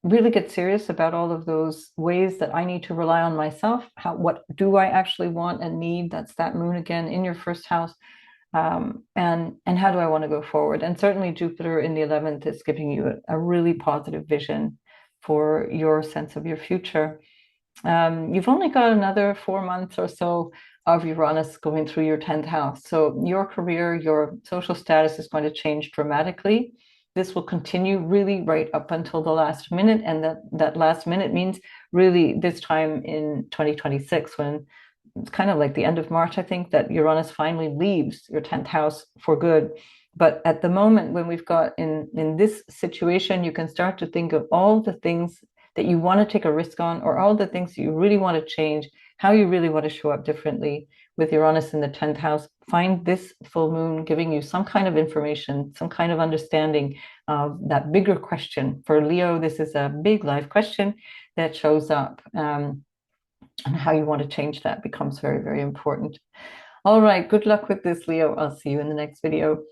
really get serious about all of those ways that I need to rely on myself. What do I actually want and need? That's that moon again in your first house. And how do I want to go forward? And certainly Jupiter in the 11th is giving you a really positive vision for your sense of your future. You've only got another 4 months or so of Uranus going through your 10th house. So your career, your social status is going to change dramatically. This will continue really right up until the last minute. And that last minute means really this time in 2026, when it's kind of like the end of March, I think, that Uranus finally leaves your 10th house for good. But at the moment, when we've got in this situation, you can start to think of all the things that you want to take a risk on, or all the things you really want to change, how you really want to show up differently with Uranus in the 10th house. Find this full moon giving you some kind of information, some kind of understanding of that bigger question. For Leo, this is a big life question that shows up. And how you want to change that becomes very, very important. All right, good luck with this, Leo. I'll see you in the next video.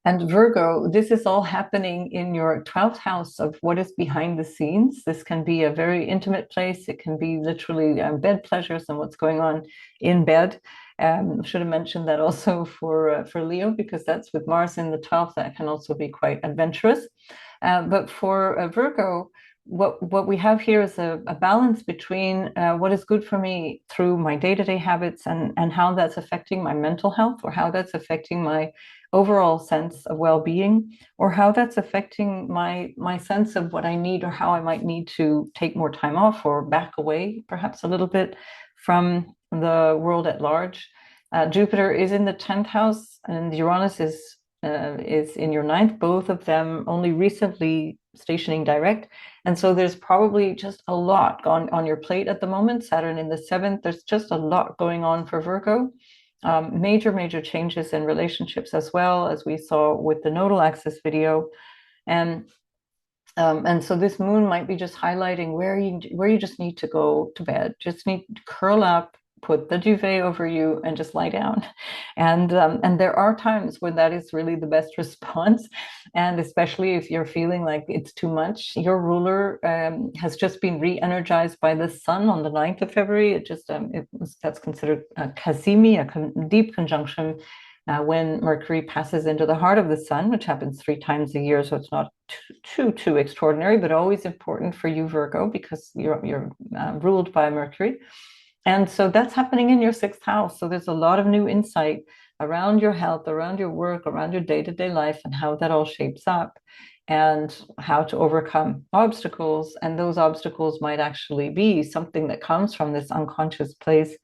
And Virgo, this is all happening in your 12th house of what is behind the scenes. This can be a very intimate place. It can be literally bed pleasures and what's going on in bed. Should have mentioned that also for Leo, because that's with Mars in the 12th. That can also be quite adventurous. But for Virgo, what we have here is a balance between what is good for me through my day-to-day habits and how that's affecting my mental health, or how that's affecting my overall sense of well-being, or how that's affecting my sense of what I need, or how I might need to take more time off or back away perhaps a little bit from the world at large. Jupiter is in the 10th house and Uranus is in your 9th, both of them only recently stationing direct. And so there's probably just a lot on your plate at the moment. Saturn in the 7th, there's just a lot going on for Virgo. Major changes in relationships, as well as we saw with the nodal axis video. And so this moon might be just highlighting where you just need to go to bed, just need to curl up, put the duvet over you and just lie down. And there are times when that is really the best response. And especially if you're feeling like it's too much, your ruler has just been re-energized by the sun on the 9th of February. That's considered a Casimi, a deep conjunction, when Mercury passes into the heart of the sun, which happens 3 times a year. So it's not too extraordinary, but always important for you, Virgo, because you're ruled by Mercury. And so that's happening in your 6th house. So there's a lot of new insight around your health, around your work, around your day-to-day life, and how that all shapes up, and how to overcome obstacles. And those obstacles might actually be something that comes from this unconscious place.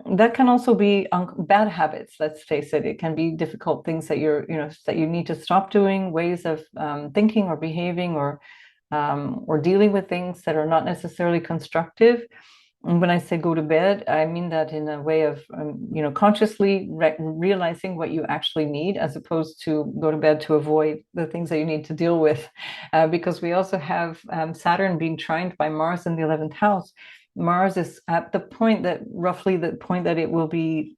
That can also be bad habits, let's face it. It can be difficult things that that you need to stop doing, ways of thinking or behaving, or dealing with things that are not necessarily constructive. And when I say go to bed, I mean that in a way of, consciously realizing what you actually need, as opposed to go to bed to avoid the things that you need to deal with. Because we also have Saturn being trined by Mars in the 11th house. Mars is at roughly the point that it will be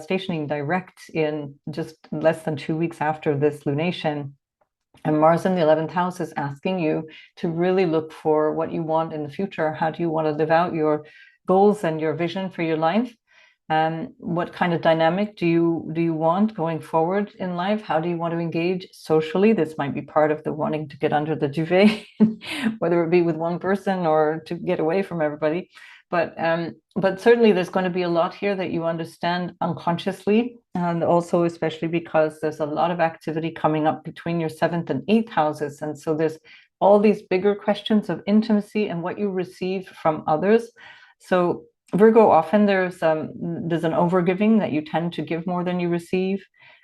stationing direct in just less than 2 weeks after this lunation. And Mars in the 11th house is asking you to really look for what you want in the future. How do you want to live out your goals and your vision for your life? What kind of dynamic do you want going forward in life? How do you want to engage socially? This might be part of the wanting to get under the duvet, whether it be with one person or to get away from everybody. But certainly there's going to be a lot here that you understand unconsciously, and also especially because there's a lot of activity coming up between your 7th and 8th houses. And so there's all these bigger questions of intimacy and what you receive from others. So Virgo, often there's an overgiving, that you tend to give more than you receive.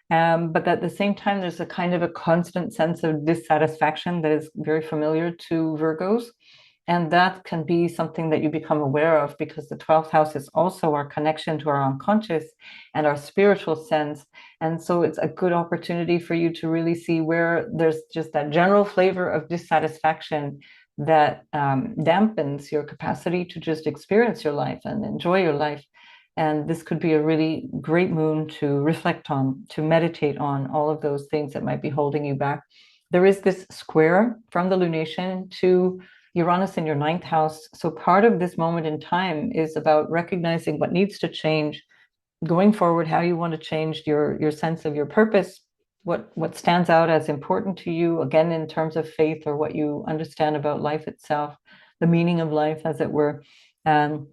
But at the same time, there's a kind of a constant sense of dissatisfaction that is very familiar to Virgos. And that can be something that you become aware of, because the 12th house is also our connection to our unconscious and our spiritual sense. And so it's a good opportunity for you to really see where there's just that general flavor of dissatisfaction that dampens your capacity to just experience your life and enjoy your life. And this could be a really great moon to reflect on, to meditate on all of those things that might be holding you back. there is this square from the lunation to Uranus in your ninth house. So part of this moment in time is about recognizing what needs to change going forward, how you want to change your sense of your purpose, what stands out as important to you, again, in terms of faith or what you understand about life itself, the meaning of life, as it were. And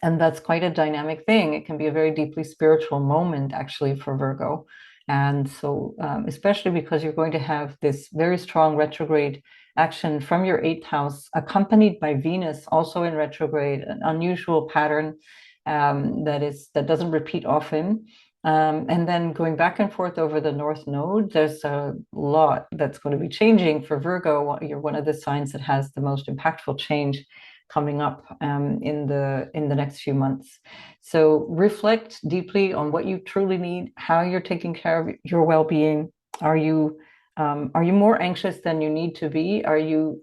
that's quite a dynamic thing. It can be a very deeply spiritual moment, actually, for Virgo. And so, especially because you're going to have this very strong retrograde action from your eighth house, accompanied by Venus also in retrograde, an unusual pattern that doesn't repeat often. And then going back and forth over the North Node, there's a lot that's going to be changing for Virgo. You're one of the signs that has the most impactful change coming up in the next few months. So reflect deeply on what you truly need, how you're taking care of your well-being. Are you more anxious than you need to be? Are you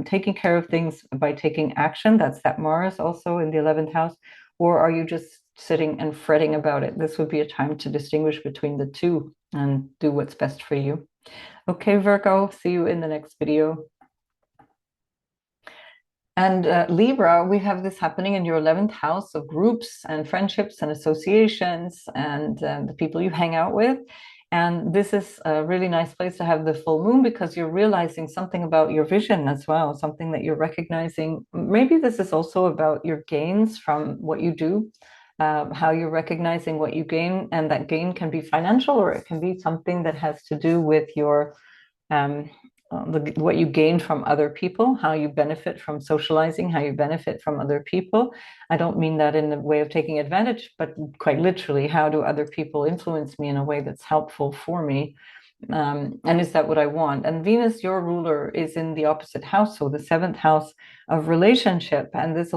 taking care of things by taking action? That's that Mars also in the 11th house. Or are you just sitting and fretting about it? This would be a time to distinguish between the two and do what's best for you. Okay, Virgo, see you in the next video. And Libra, we have this happening in your 11th house of groups and friendships and associations and the people you hang out with. And this is a really nice place to have the full moon because you're realizing something about your vision as well, something that you're recognizing. Maybe this is also about your gains from what you do, how you're recognizing what you gain. And that gain can be financial, or it can be something that has to do with your what you gain from other people, how you benefit from socializing, how you benefit from other people. I don't mean that in the way of taking advantage, but quite literally, how do other people influence me in a way that's helpful for me? And is that what I want? And Venus, your ruler, is in the opposite house, so the 7th house of relationship. And this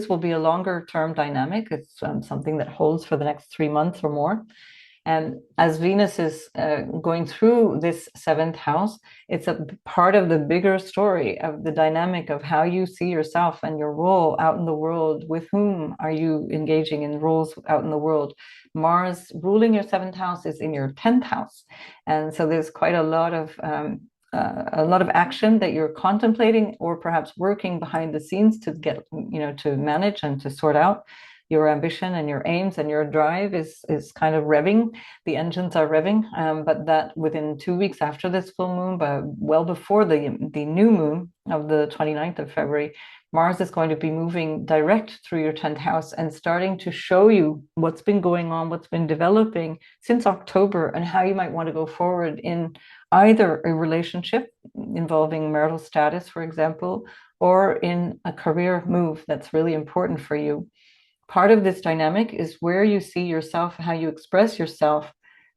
will be a longer term dynamic. It's something that holds for the next 3 months or more. And as Venus is going through this 7th house, it's a part of the bigger story of the dynamic of how you see yourself and your role out in the world. With whom are you engaging in roles out in the world? Mars ruling your 7th house is in your 10th house. And so there's quite a lot of action that you're contemplating or perhaps working behind the scenes to get, to manage and to sort out. Your ambition and your aims and your drive is kind of revving. The engines are revving, but that within 2 weeks after this full moon, but well before the new moon of the 29th of February, Mars is going to be moving direct through your 10th house and starting to show you what's been going on, what's been developing since October, and how you might want to go forward in either a relationship involving marital status, for example, or in a career move that's really important for you. Part of this dynamic is where you see yourself, how you express yourself,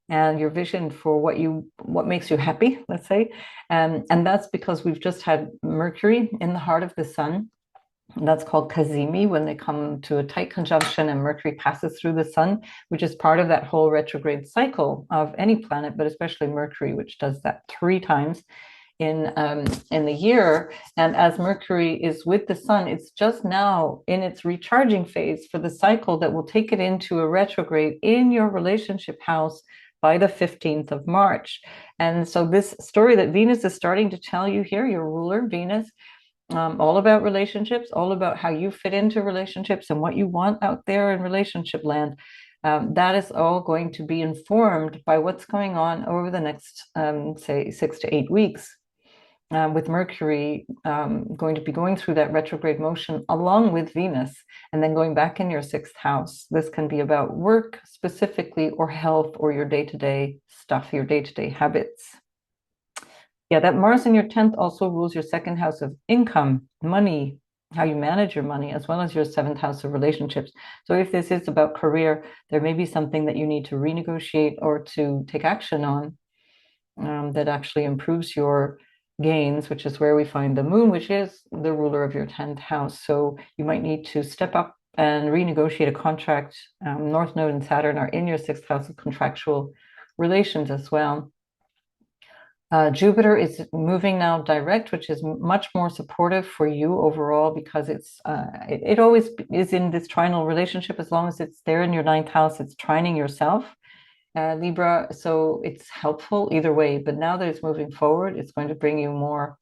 and your vision for what makes you happy, let's say. And that's because we've just had Mercury in the heart of the sun. That's called Cazimi, when they come to a tight conjunction and Mercury passes through the sun, which is part of that whole retrograde cycle of any planet, but especially Mercury, which does that 3 times in the year. And as Mercury is with the sun, it's just now in its recharging phase for the cycle that will take it into a retrograde in your relationship house by the 15th of March. And so this story that Venus is starting to tell you here, your ruler, Venus, all about relationships, all about how you fit into relationships and what you want out there in relationship land. That is all going to be informed by what's going on over the next, say, 6 to 8 weeks. With Mercury going to be going through that retrograde motion along with Venus, and then going back in your 6th house. This can be about work specifically, or health, or your day-to-day stuff, your day-to-day habits. Yeah, that Mars in your 10th also rules your 2nd house of income, money, how you manage your money, as well as your 7th house of relationships. So if this is about career, there may be something that you need to renegotiate or to take action on that actually improves your gains, which is where we find the moon, which is the ruler of your 10th house. So you might need to step up and renegotiate a contract. North Node and Saturn are in your 6th house of contractual relations as well. Jupiter is moving now direct, which is much more supportive for you overall, because it always is in this trinal relationship. As long as it's there in your 9th house, it's trining yourself. Libra. So it's helpful either way. But now that it's moving forward, it's going to bring you more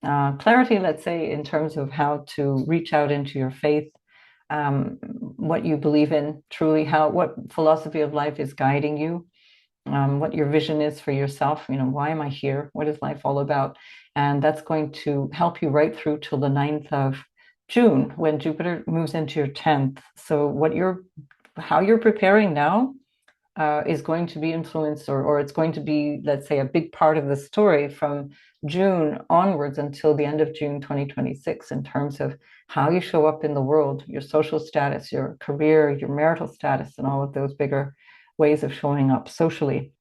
clarity, let's say, in terms of how to reach out into your faith, what you believe in truly, what philosophy of life is guiding you, what your vision is for yourself. Why am I here? What is life all about? And that's going to help you right through till the 9th of June when Jupiter moves into your 10th. So how you're preparing now is going to be influenced, or it's going to be, let's say, a big part of the story from June onwards until the end of June 2026 in terms of how you show up in the world, your social status, your career, your marital status, and all of those bigger ways of showing up socially.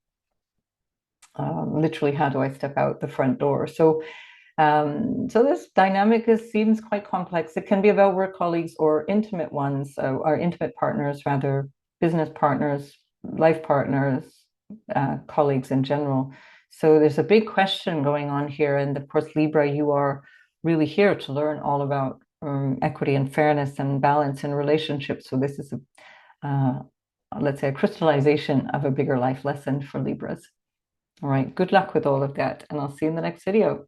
Literally, how do I step out the front door? So this dynamic seems quite complex. It can be about work colleagues or intimate ones, or intimate partners, rather, business partners, life partners, colleagues in general. So there's a big question going on here. And of course, Libra, you are really here to learn all about equity and fairness and balance in relationships. So this is let's say, a crystallization of a bigger life lesson for Libras. All right, good luck with all of that, and I'll see you in the next video.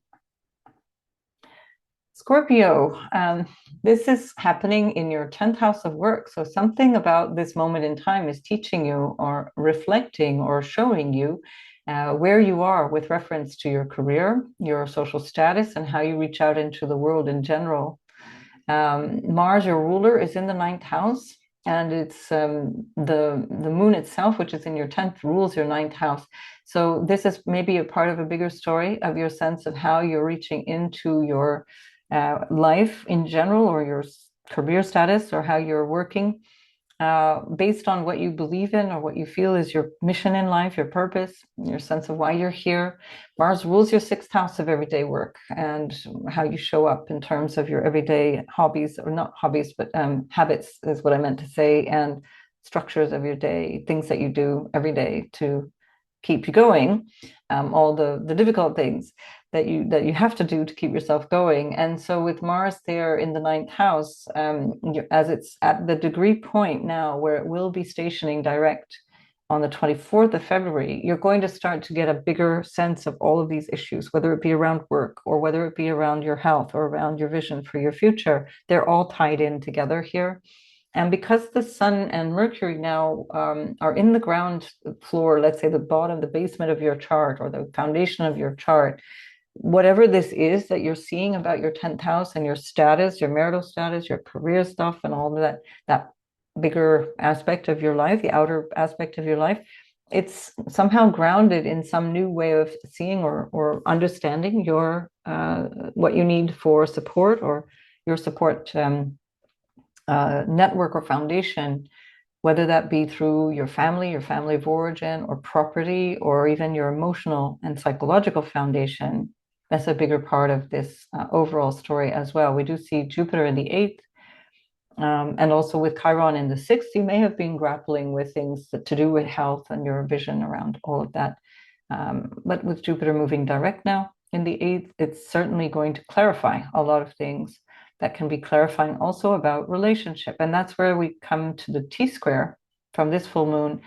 Scorpio, this is happening in your 10th house of work. So something about this moment in time is teaching you or reflecting or showing you where you are with reference to your career, your social status, and how you reach out into the world in general. Mars, your ruler, is in the 9th house, and it's the moon itself, which is in your 10th, rules your 9th house. So this is maybe a part of a bigger story of your sense of how you're reaching into your life in general, or your career status, or how you're working based on what you believe in or what you feel is your mission in life, your purpose, your sense of why you're here. Mars rules your 6th house of everyday work and how you show up in terms of your everyday hobbies, or not hobbies, but habits is what I meant to say, and structures of your day, things that you do every day to keep you going, all the difficult things that you have to do to keep yourself going. And so with Mars there in the 9th house, as it's at the degree point now where it will be stationing direct on the 24th of February, you're going to start to get a bigger sense of all of these issues, whether it be around work or whether it be around your health or around your vision for your future. They're all tied in together here. And because the Sun and Mercury now are in the ground floor, let's say the bottom, the basement of your chart, or the foundation of your chart, whatever this is that you're seeing about your 10th house and your status, your marital status, your career stuff, and all of that bigger aspect of your life, the outer aspect of your life, it's somehow grounded in some new way of seeing or understanding your what you need for support, or your support network or foundation, whether that be through your family of origin, or property, or even your emotional and psychological foundation. That's a bigger part of this overall story as well. We do see Jupiter in the 8th, and also with Chiron in the 6th. You may have been grappling with things to do with health and your vision around all of that. But with Jupiter moving direct now in the 8th, it's certainly going to clarify a lot of things that can be clarifying also about relationship. And that's where we come to the T-square from this full moon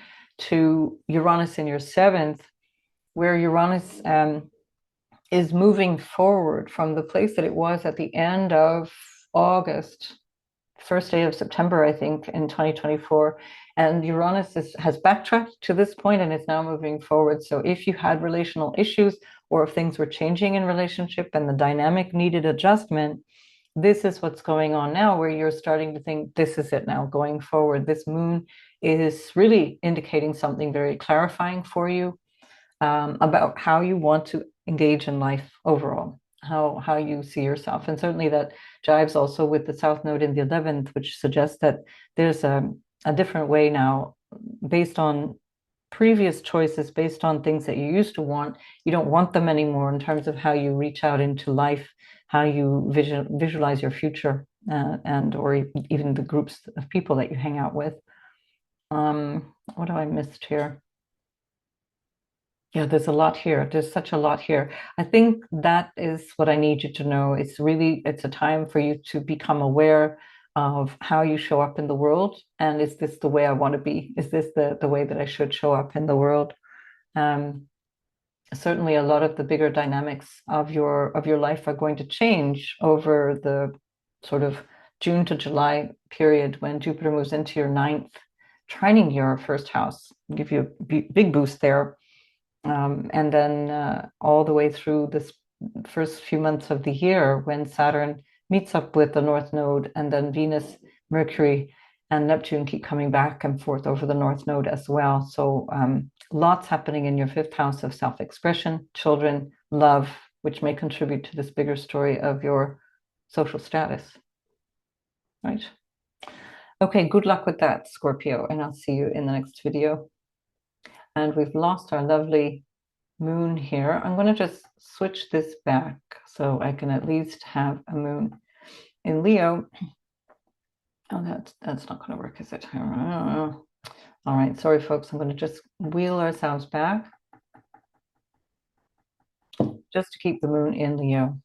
to Uranus in your 7th, where Uranus is moving forward from the place that it was at the end of August, first day of September, I think, in 2024. And Uranus has backtracked to this point and is now moving forward. So if you had relational issues, or if things were changing in relationship and the dynamic needed adjustment, this is what's going on now, where you're starting to think, this is it now going forward. This moon is really indicating something very clarifying for you about how you want to engage in life overall, how you see yourself. And certainly that jives also with the South Node in the 11th, which suggests that there's a different way now, based on previous choices, based on things that you used to want. You don't want them anymore in terms of how you reach out into life, how you visualize your future, and or even the groups of people that you hang out with. What have I missed here? Yeah, there's a lot here. There's such a lot here. I think that is what I need you to know. It's a time for you to become aware of how you show up in the world. And is this the way I want to be? Is this the way that I should show up in the world? Certainly a lot of the bigger dynamics of your life are going to change over the sort of June to July period when Jupiter moves into your ninth, trining your first house, give you a big boost there. And then all the way through this first few months of the year when Saturn meets up with the North Node, and then Venus, Mercury, and Neptune keep coming back and forth over the North Node as well. So lots happening in your fifth house of self-expression, children, love, which may contribute to this bigger story of your social status. Right? Okay, good luck with that, Scorpio, and I'll see you in the next video. And we've lost our lovely moon here. I'm going to just switch this back so I can at least have a moon in Leo. Oh, that's not going to work, is it? All right, sorry, folks. I'm going to just wheel ourselves back just to keep the moon in Leo,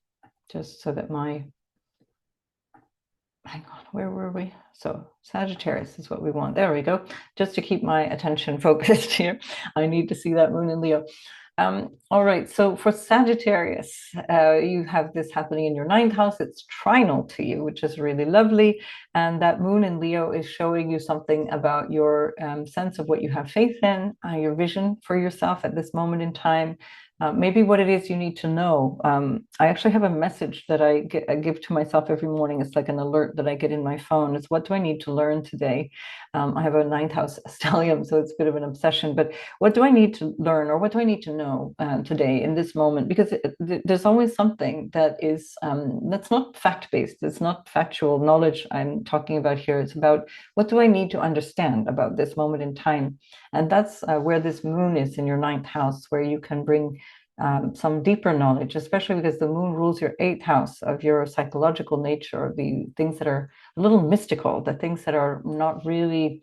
just so that my... Hang on, where were we? So Sagittarius is what we want. There we go. Just to keep my attention focused here, I need to see that moon in Leo. All right, so for Sagittarius, you have this happening in your ninth house. It's trinal to you, which is really lovely. And that moon in Leo is showing you something about your sense of what you have faith in, your vision for yourself at this moment in time. Maybe what it is you need to know. I actually have a message that I give to myself every morning. It's like an alert that I get in my phone. It's what do I need to learn today? I have a ninth house stellium, so it's a bit of an obsession. But what do I need to learn, or what do I need to know today in this moment? Because there's always something that is that's not fact-based. It's not factual knowledge I'm talking about here. It's about what do I need to understand about this moment in time. And that's where this moon is in your ninth house, where you can bring some deeper knowledge, especially because the moon rules your eighth house of your psychological nature, the things that are a little mystical, the things that are not really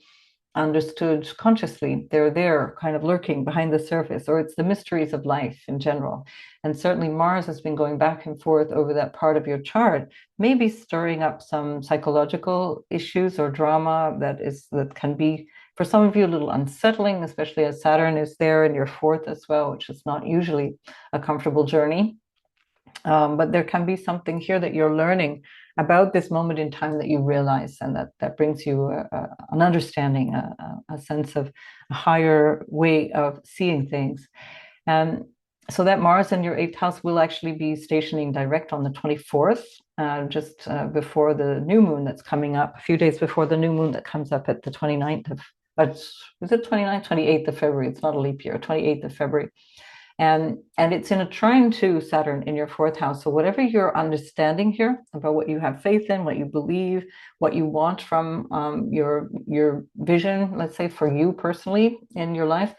understood consciously. They're there kind of lurking behind the surface, or it's the mysteries of life in general. And certainly Mars has been going back and forth over that part of your chart, maybe stirring up some psychological issues or drama that can be, for some of you, a little unsettling, especially as Saturn is there in your fourth as well, which is not usually a comfortable journey. But there can be something here that you're learning about this moment in time that you realize, and that brings you an understanding, a sense of a higher way of seeing things. And so that Mars in your eighth house will actually be stationing direct on the 24th, just before the new moon that's coming up, a few days before the new moon that comes up at the 29th of, is it 29th, 28th of February? It's not a leap year, 28th of February. And it's in a trine to Saturn in your fourth house. So whatever you're understanding here about what you have faith in, what you believe, what you want from your vision, let's say for you personally in your life,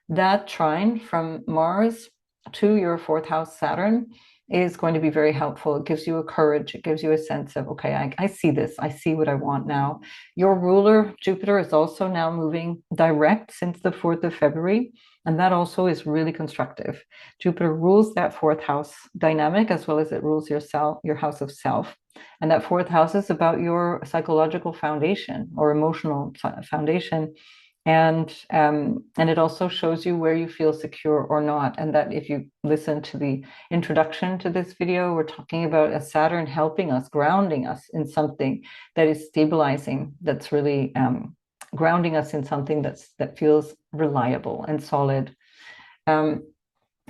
that trine from Mars to your fourth house Saturn is going to be very helpful. It gives you a courage. It gives you a sense of, okay, I see this. I see what I want now. Your ruler, Jupiter, is also now moving direct since the 4th of February. And that also is really constructive. Jupiter rules that fourth house dynamic, as well as it rules your house of self. And that fourth house is about your psychological foundation or emotional foundation. And it also shows you where you feel secure or not. And that if you listen to the introduction to this video, we're talking about a Saturn helping us, grounding us in something that is stabilizing, that's really grounding us in something that feels reliable and solid.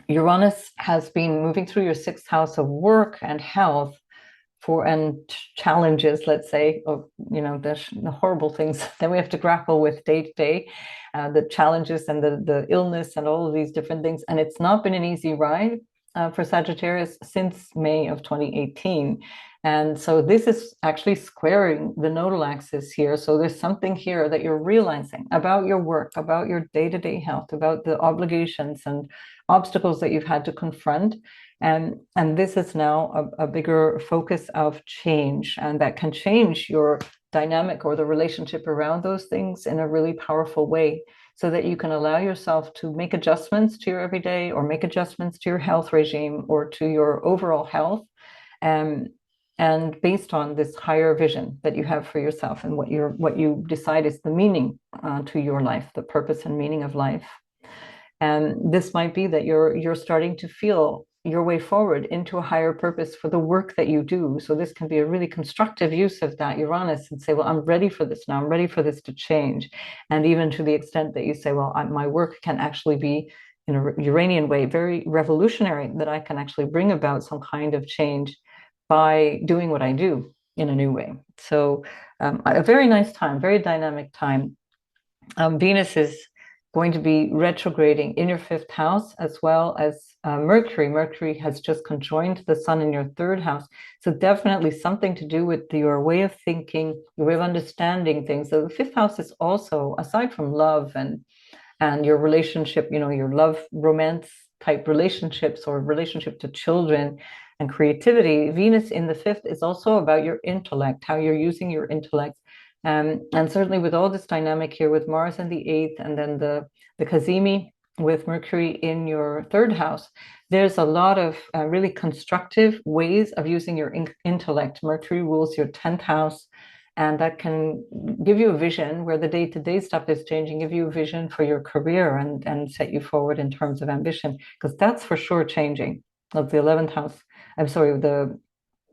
Uranus has been moving through your sixth house of work and health and challenges, let's say, of, the horrible things that we have to grapple with day to day, the challenges and the illness and all of these different things. And it's not been an easy ride for Sagittarius since May of 2018. And so this is actually squaring the nodal axis here. So there's something here that you're realizing about your work, about your day-to-day health, about the obligations and obstacles that you've had to confront. And this is now a bigger focus of change, and that can change your dynamic or the relationship around those things in a really powerful way, so that you can allow yourself to make adjustments to your everyday, or make adjustments to your health regime or to your overall health. and based on this higher vision that you have for yourself and what you decide is the meaning to your life, the purpose and meaning of life. And this might be that you're starting to feel your way forward into a higher purpose for the work that you do. So this can be a really constructive use of that Uranus and say, well, I'm ready for this now. I'm ready for this to change. And even to the extent that you say, well, my work can actually be in a Uranian way, very revolutionary, that I can actually bring about some kind of change by doing what I do in a new way. So a very nice time, very dynamic time. Venus is going to be retrograding in your fifth house, as well as Mercury. Mercury has just conjoined the sun in your third house. So definitely something to do with your way of thinking, your way of understanding things. So the fifth house is also, aside from love and your relationship, your love, romance type relationships or relationship to children and creativity, Venus in the fifth is also about your intellect, how you're using your intellect. And certainly with all this dynamic here with Mars in the eighth and then the Cazimi with Mercury in your third house, there's a lot of really constructive ways of using your intellect. Mercury rules your 10th house, and that can give you a vision where the day-to-day stuff is changing, give you a vision for your career and set you forward in terms of ambition, because that's for sure changing. Of the 11th house, I'm sorry, the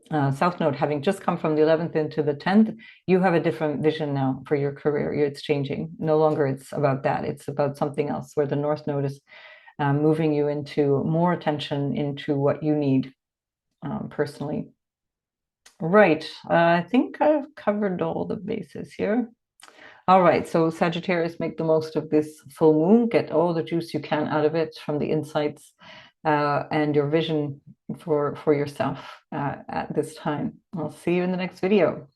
South Node having just come from the 11th into the 10th, you have a different vision now for your career. It's changing. No longer it's about that. It's about something else, where the North Node is moving you into more attention into what you need personally. Right. I think I've covered all the bases here. All right. So Sagittarius, make the most of this full moon. Get all the juice you can out of it from the insights and your vision for yourself at this time. I'll see you in the next video.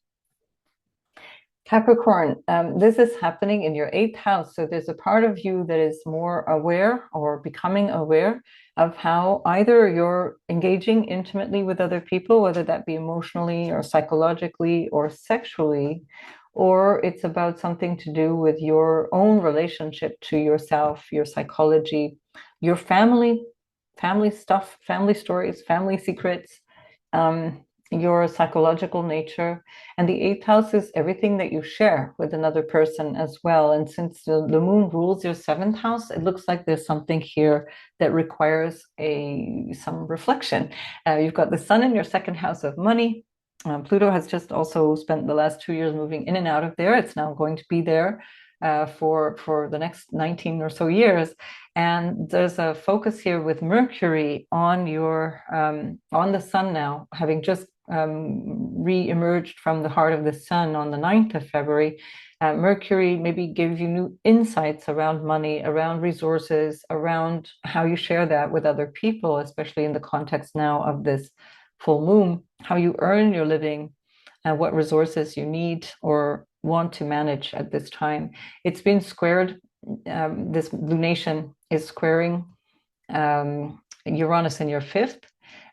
Capricorn, this is happening in your 8th house. So there's a part of you that is more aware or becoming aware of how either you're engaging intimately with other people, whether that be emotionally or psychologically or sexually, or it's about something to do with your own relationship to yourself, your psychology, your family stuff, family stories, family secrets, your psychological nature. And the 8th house is everything that you share with another person as well. And since the moon rules your 7th house, it looks like there's something here that requires some reflection. You've got the sun in your 2nd house of money. Pluto has just also spent the last 2 years moving in and out of there. It's now going to be there for the next 19 or so years. And there's a focus here with Mercury on on the sun now, having just re-emerged from the heart of the sun on the 9th of February. Mercury maybe gives you new insights around money, around resources, around how you share that with other people, especially in the context now of this full moon, how you earn your living, and what resources you need or want to manage at this time. It's been squared. This lunation is squaring Uranus in your 5th.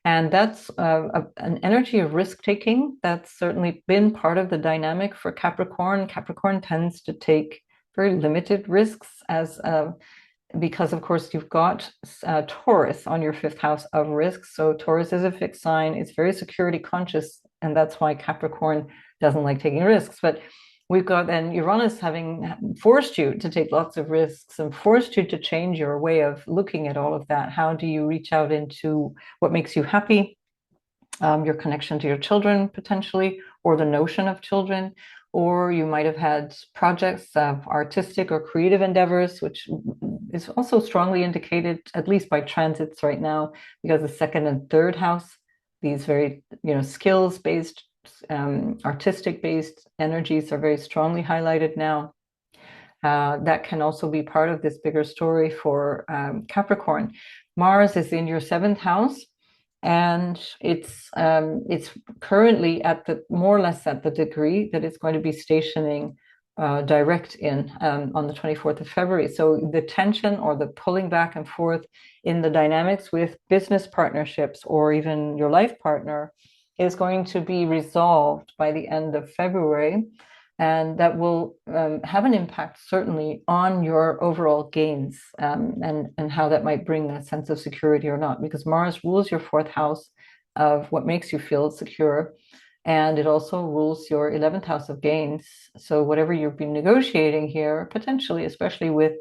And that's an energy of risk-taking. That's certainly been part of the dynamic for Capricorn. Capricorn tends to take very limited risks because, of course, you've got Taurus on your 5th house of risk. So Taurus is a fixed sign. It's very security conscious. And that's why Capricorn doesn't like taking risks. But we've got then Uranus having forced you to take lots of risks and forced you to change your way of looking at all of that. How do you reach out into what makes you happy? Your connection to your children, potentially, or the notion of children. Or you might have had projects of artistic or creative endeavors, which is also strongly indicated, at least by transits right now, because the 2nd and 3rd house, these very skills-based, artistic-based energies are very strongly highlighted now. That can also be part of this bigger story for Capricorn. Mars is in your 7th house, and it's currently at more or less at the degree that it's going to be stationing direct in on the 24th of February. So the tension or the pulling back and forth in the dynamics with business partnerships or even your life partner is going to be resolved by the end of February. And that will have an impact certainly on your overall gains and how that might bring a sense of security or not, because Mars rules your 4th house of what makes you feel secure. And it also rules your 11th house of gains. So whatever you've been negotiating here, potentially, especially with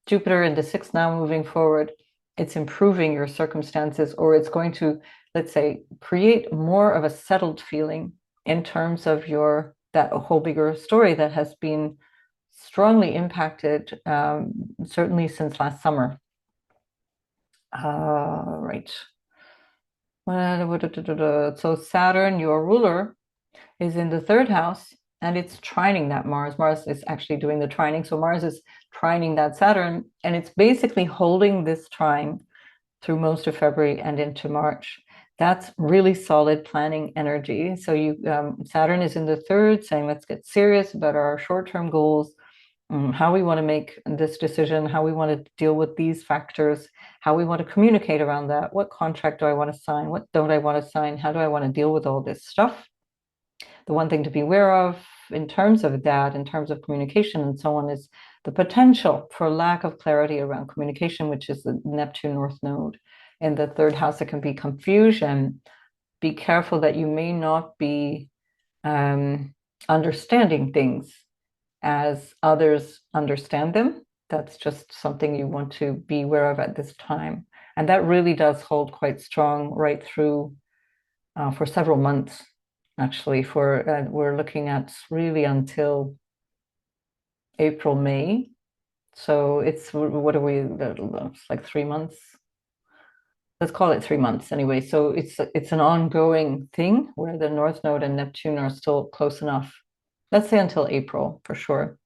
Jupiter in the sixth now moving forward, it's improving your circumstances, or it's going to, let's say, create more of a settled feeling in terms of that whole bigger story that has been strongly impacted, certainly since last summer. Right. So Saturn, your ruler, is in the third house, and it's trining that Mars. Mars is actually doing the trining. So Mars is trining that Saturn, and it's basically holding this trine through most of February and into March. That's really solid planning energy. So Saturn is in the third, saying let's get serious about our short-term goals, how we want to make this decision, how we want to deal with these factors, how we want to communicate around that. What contract do I want to sign? What don't I want to sign? How do I want to deal with all this stuff? The one thing to be aware of in terms of that, in terms of communication and so on, is the potential for lack of clarity around communication, which is the Neptune North Node. In the third house, it can be confusion. Be careful that you may not be understanding things as others understand them. That's just something you want to be aware of at this time. And that really does hold quite strong right through for several months, actually. We're looking at really until April, May. So what are we, it's like 3 months. Let's call it 3 months anyway. So it's an ongoing thing where the North Node and Neptune are still close enough. Let's say until April for sure.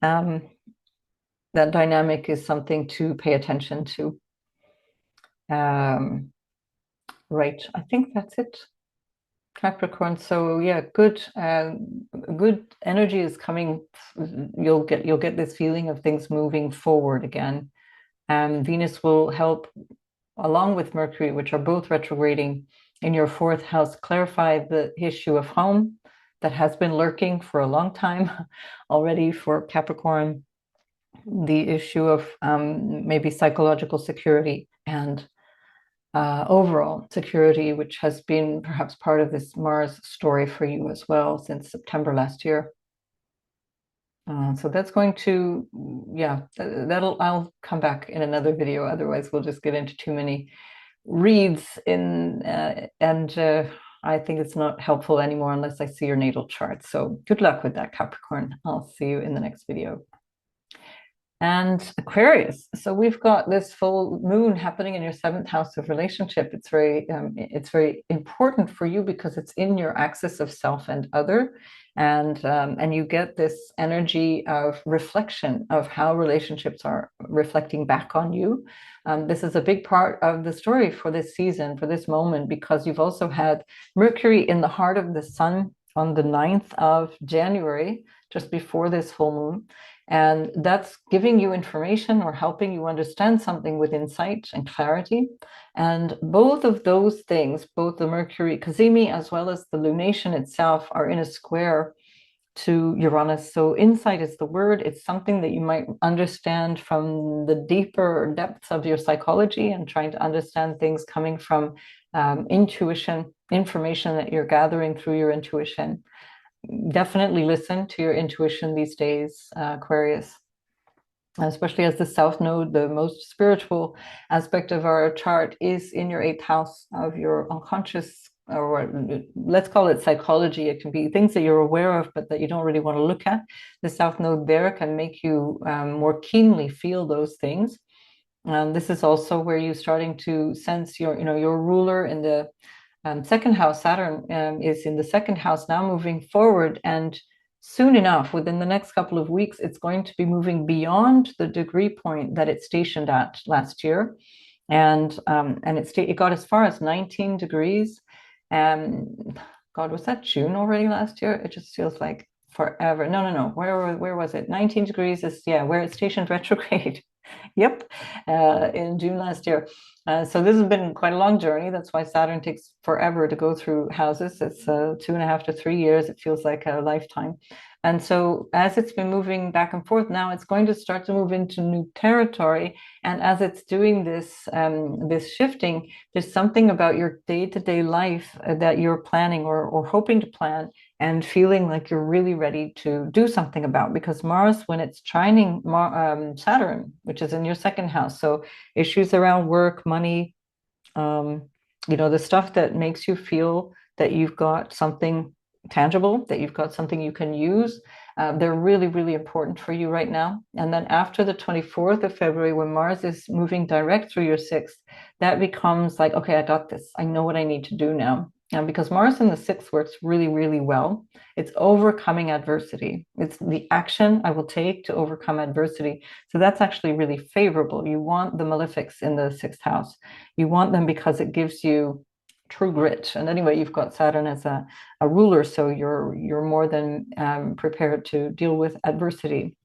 That dynamic is something to pay attention to. Right, I think that's it. Capricorn. So yeah, good energy is coming. You'll get this feeling of things moving forward again. Venus will help, along with Mercury, which are both retrograding in your fourth house, clarify the issue of home that has been lurking for a long time already for Capricorn. The issue of maybe psychological security and overall security, which has been perhaps part of this Mars story for you as well since September last year. So that's going to, yeah, I'll come back in another video. Otherwise, we'll just get into too many reads and I think it's not helpful anymore unless I see your natal chart. So good luck with that, Capricorn. I'll see you in the next video. And Aquarius. So we've got this full moon happening in your seventh house of relationship. It's very important for you because it's in your axis of self and other, and you get this energy of reflection of how relationships are reflecting back on you. This is a big part of the story for this season, for this moment, because you've also had Mercury in the heart of the sun on the 9th of January, just before this full moon. And that's giving you information or helping you understand something with insight and clarity. And both of those things, both the Mercury cazimi as well as the lunation itself, are in a square to Uranus. So insight is the word. It's something that you might understand from the deeper depths of your psychology and trying to understand things coming from intuition, information that you're gathering through your intuition. Definitely listen to your intuition these days, Aquarius, especially as the South Node, the most spiritual aspect of our chart, is in your 8th house of your unconscious, or let's call it psychology. It can be things that you're aware of, but that you don't really want to look at. The South Node there can make you more keenly feel those things. This is also where you're starting to sense your ruler in the second house. Saturn is in the second house now, moving forward, and soon enough, within the next couple of weeks, it's going to be moving beyond the degree point that it stationed at last year, and it got as far as 19 degrees. God, was that June already last year? It just feels like forever. No. Where was it? 19 degrees is where it stationed retrograde. Yep, in June last year. So this has been quite a long journey. That's why Saturn takes forever to go through houses. It's 2.5 to 3 years. It feels like a lifetime. And so as it's been moving back and forth, now it's going to start to move into new territory. And as it's doing this shifting, there's something about your day-to-day life that you're planning or hoping to plan and feeling like you're really ready to do something about. Because Mars, when it's trining Saturn, which is in your second house, so issues around work, money, the stuff that makes you feel that you've got something tangible, that you've got something you can use. They're really, really important for you right now. And then after the 24th of February, when Mars is moving direct through your sixth, that becomes like, okay, I got this. I know what I need to do now. And because Mars in the sixth works really, really well, it's overcoming adversity. It's the action I will take to overcome adversity. So that's actually really favorable. You want the malefics in the sixth house. You want them because it gives you true grit. And anyway, you've got Saturn as a ruler, so you're more than prepared to deal with adversity.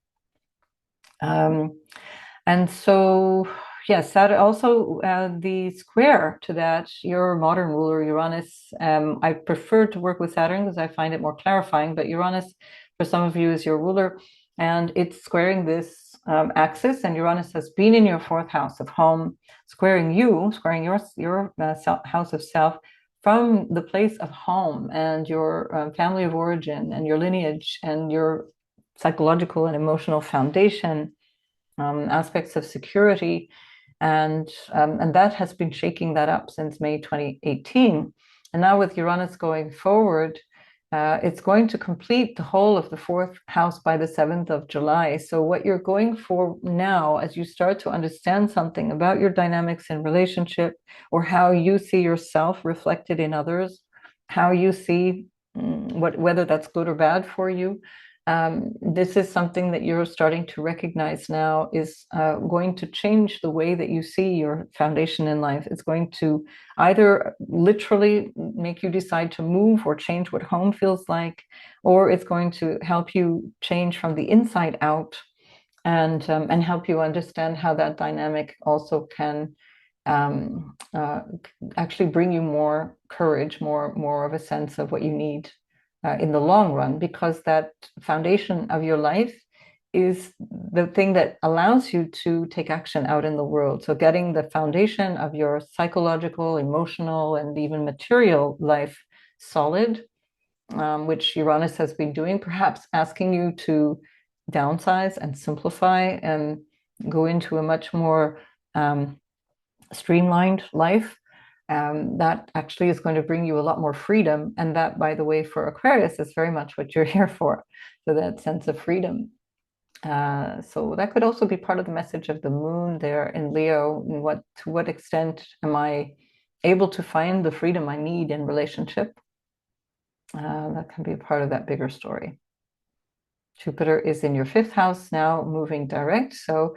And so, yes, Saturn also the square to that, your modern ruler, Uranus. I prefer to work with Saturn because I find it more clarifying, but Uranus, for some of you, is your ruler, and it's squaring this axis. And Uranus has been in your fourth house of home, squaring your house of self from the place of home and your family of origin and your lineage and your psychological and emotional foundation, aspects of security, and that has been shaking that up since May 2018. And now with Uranus going forward, it's going to complete the whole of the fourth house by the 7th of July. So what you're going for now, as you start to understand something about your dynamics in relationship, or how you see yourself reflected in others, how you see whether that's good or bad for you, this is something that you're starting to recognize now is going to change the way that you see your foundation in life. It's going to either literally make you decide to move or change what home feels like, or it's going to help you change from the inside out and help you understand how that dynamic also can actually bring you more courage, more of a sense of what you need in the long run, because that foundation of your life is the thing that allows you to take action out in the world. So getting the foundation of your psychological, emotional, and even material life solid, which Uranus has been doing, perhaps asking you to downsize and simplify and go into a much more streamlined life. That actually is going to bring you a lot more freedom. And that, by the way, for Aquarius is very much what you're here for. So that sense of freedom. So that could also be part of the message of the moon there in Leo. To what extent am I able to find the freedom I need in relationship? That can be part of that bigger story. Jupiter is in your fifth house now, moving direct. So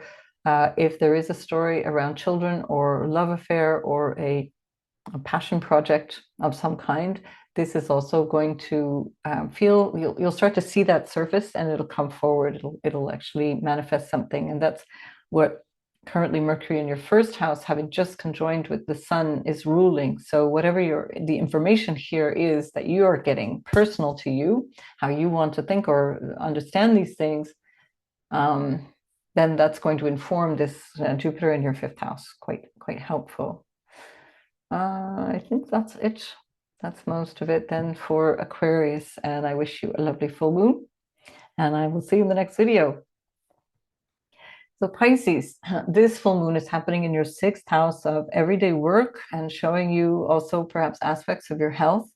if there is a story around children or love affair or a passion project of some kind, this is also going to you'll start to see that surface and it'll come forward. It'll actually manifest something. And that's what currently Mercury in your first house, having just conjoined with the sun, is ruling. So whatever the information here is that you are getting personal to you, how you want to think or understand these things, then that's going to inform this Jupiter in your fifth house. Quite helpful. I think that's it. That's most of it then for Aquarius. And I wish you a lovely full moon. And I will see you in the next video. So Pisces, this full moon is happening in your sixth house of everyday work and showing you also perhaps aspects of your health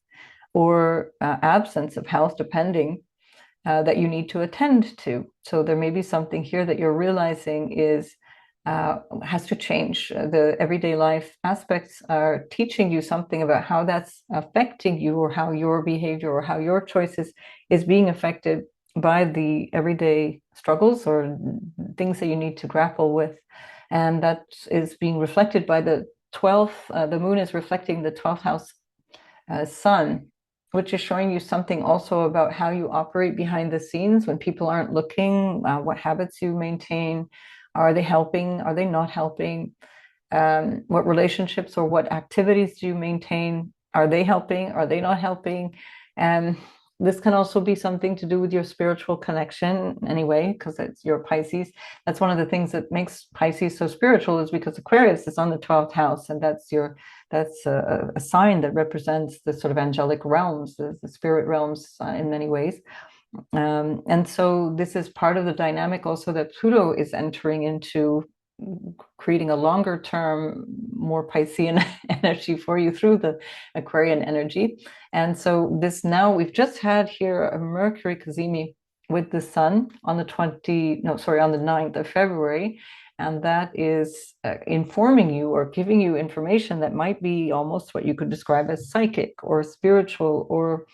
or absence of health, depending, that you need to attend to. So there may be something here that you're realizing has to change. The everyday life aspects are teaching you something about how that's affecting you, or how your behavior or how your choices is being affected by the everyday struggles or things that you need to grapple with. And that is being reflected by the 12th, the moon is reflecting the 12th house sun, which is showing you something also about how you operate behind the scenes when people aren't looking, what habits you maintain. Are they helping? Are they not helping? What relationships or what activities do you maintain? Are they helping? Are they not helping? This can also be something to do with your spiritual connection anyway, because it's your Pisces. That's one of the things that makes Pisces so spiritual, is because Aquarius is on the 12th house, and that's a sign that represents the sort of angelic realms, the spirit realms in many ways. And so this is part of the dynamic also that Pluto is entering into, creating a longer term, more Piscean energy for you through the Aquarian energy. And so this, now we've just had here a Mercury cazimi with the Sun on the 9th of February. And that is informing you or giving you information that might be almost what you could describe as psychic or spiritual, or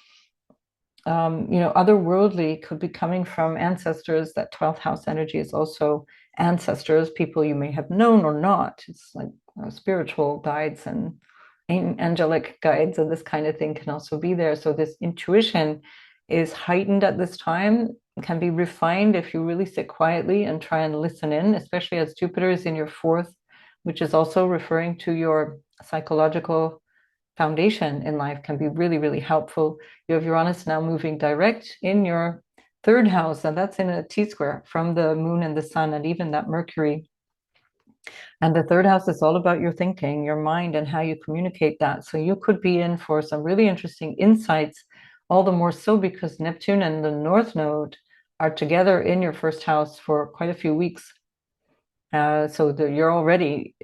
otherworldly. Could be coming from ancestors. That 12th house energy is also ancestors, people you may have known or not. It's like spiritual guides and angelic guides, and this kind of thing can also be there. So this intuition is heightened at this time, can be refined if you really sit quietly and try and listen in, especially as Jupiter is in your 4th, which is also referring to your psychological foundation in life, can be really, really helpful. You have Uranus now moving direct in your 3rd house, and that's in a T-square from the moon and the sun, and even that Mercury. And the 3rd house is all about your thinking, your mind, and how you communicate that. So you could be in for some really interesting insights, all the more so because Neptune and the North Node are together in your 1st house for quite a few weeks. So you're already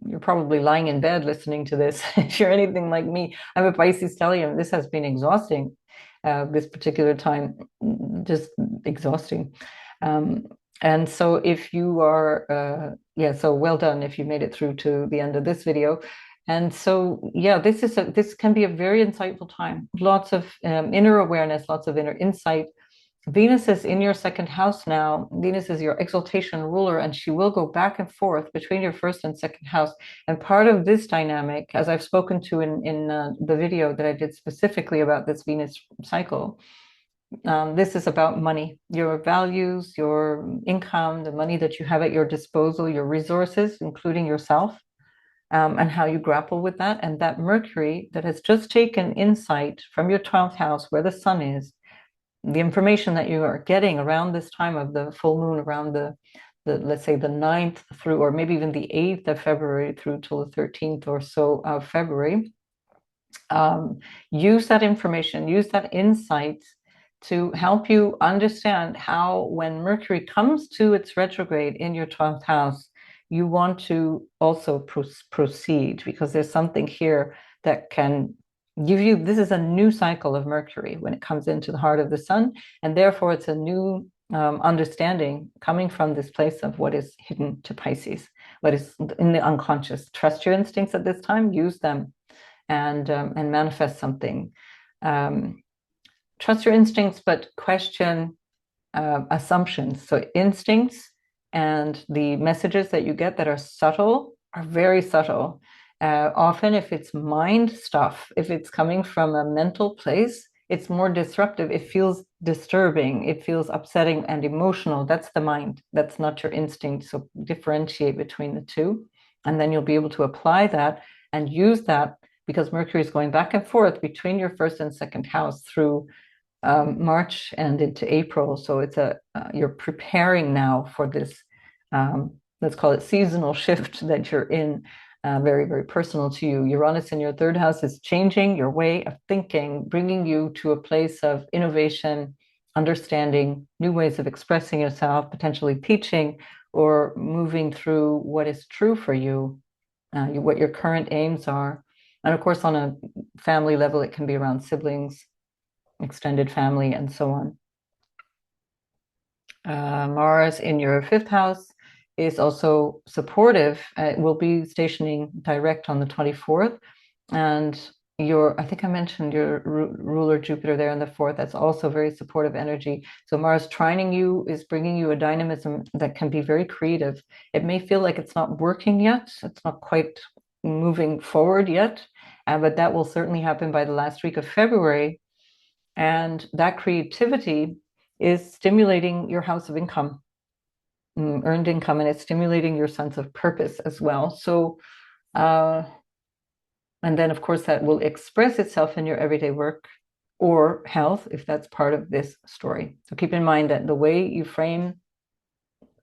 you're probably lying in bed listening to this. If you're anything like me, I'm a Pisces stellium. This has been exhausting, this particular time, just exhausting. And so if you are, so well done if you made it through to the end of this video. And so, this can be a very insightful time. Lots of inner awareness, lots of inner insight. Venus is in your 2nd house now. Venus is your exaltation ruler, and she will go back and forth between your 1st and 2nd house. And part of this dynamic, as I've spoken to in the video that I did specifically about this Venus cycle, this is about money, your values, your income, the money that you have at your disposal, your resources, including yourself, and how you grapple with that. And that Mercury that has just taken insight from your 12th house, where the sun is, the information that you are getting around this time of the full moon, around the let's say the 9th through, or maybe even the 8th of February through till the 13th or so of February, use that information, use that insight to help you understand how, when Mercury comes to its retrograde in your 12th house, you want to also proceed, because there's something here that can give you, this is a new cycle of Mercury when it comes into the heart of the sun, and therefore it's a new understanding coming from this place of what is hidden to Pisces, what is in the unconscious. Trust your instincts at this time, use them, and manifest something. Trust your instincts, but question assumptions. So instincts and the messages that you get that are subtle are very subtle. Often if it's mind stuff, if it's coming from a mental place, it's more disruptive. It feels disturbing. It feels upsetting and emotional. That's the mind. That's not your instinct. So differentiate between the two. And then you'll be able to apply that and use that, because Mercury is going back and forth between your 1st and 2nd house through March and into April. So it's you're preparing now for this, let's call it seasonal shift that you're in, very, very personal to you. Uranus in your 3rd house is changing your way of thinking, bringing you to a place of innovation, understanding, new ways of expressing yourself, potentially teaching, or moving through what is true for you, what your current aims are. And of course, on a family level, it can be around siblings, extended family, and so on. Mars in your 5th house is also supportive. It will be stationing direct on the 24th. And I think I mentioned your ruler Jupiter there in the 4th. That's also very supportive energy. So Mars trining you is bringing you a dynamism that can be very creative. It may feel like it's not working yet. It's not quite moving forward yet, but that will certainly happen by the last week of February. And that creativity is stimulating your house of income, earned income, and it's stimulating your sense of purpose as well. So, and then of course that will express itself in your everyday work, or health, if that's part of this story. So keep in mind that the way you frame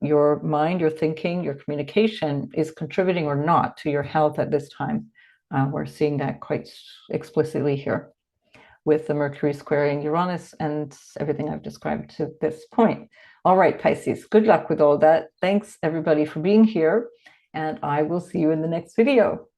your mind, your thinking, your communication is contributing or not to your health at this time. We're seeing that quite explicitly here with the Mercury squaring Uranus and everything I've described to this point. All right, Pisces, good luck with all that. Thanks everybody for being here, and I will see you in the next video.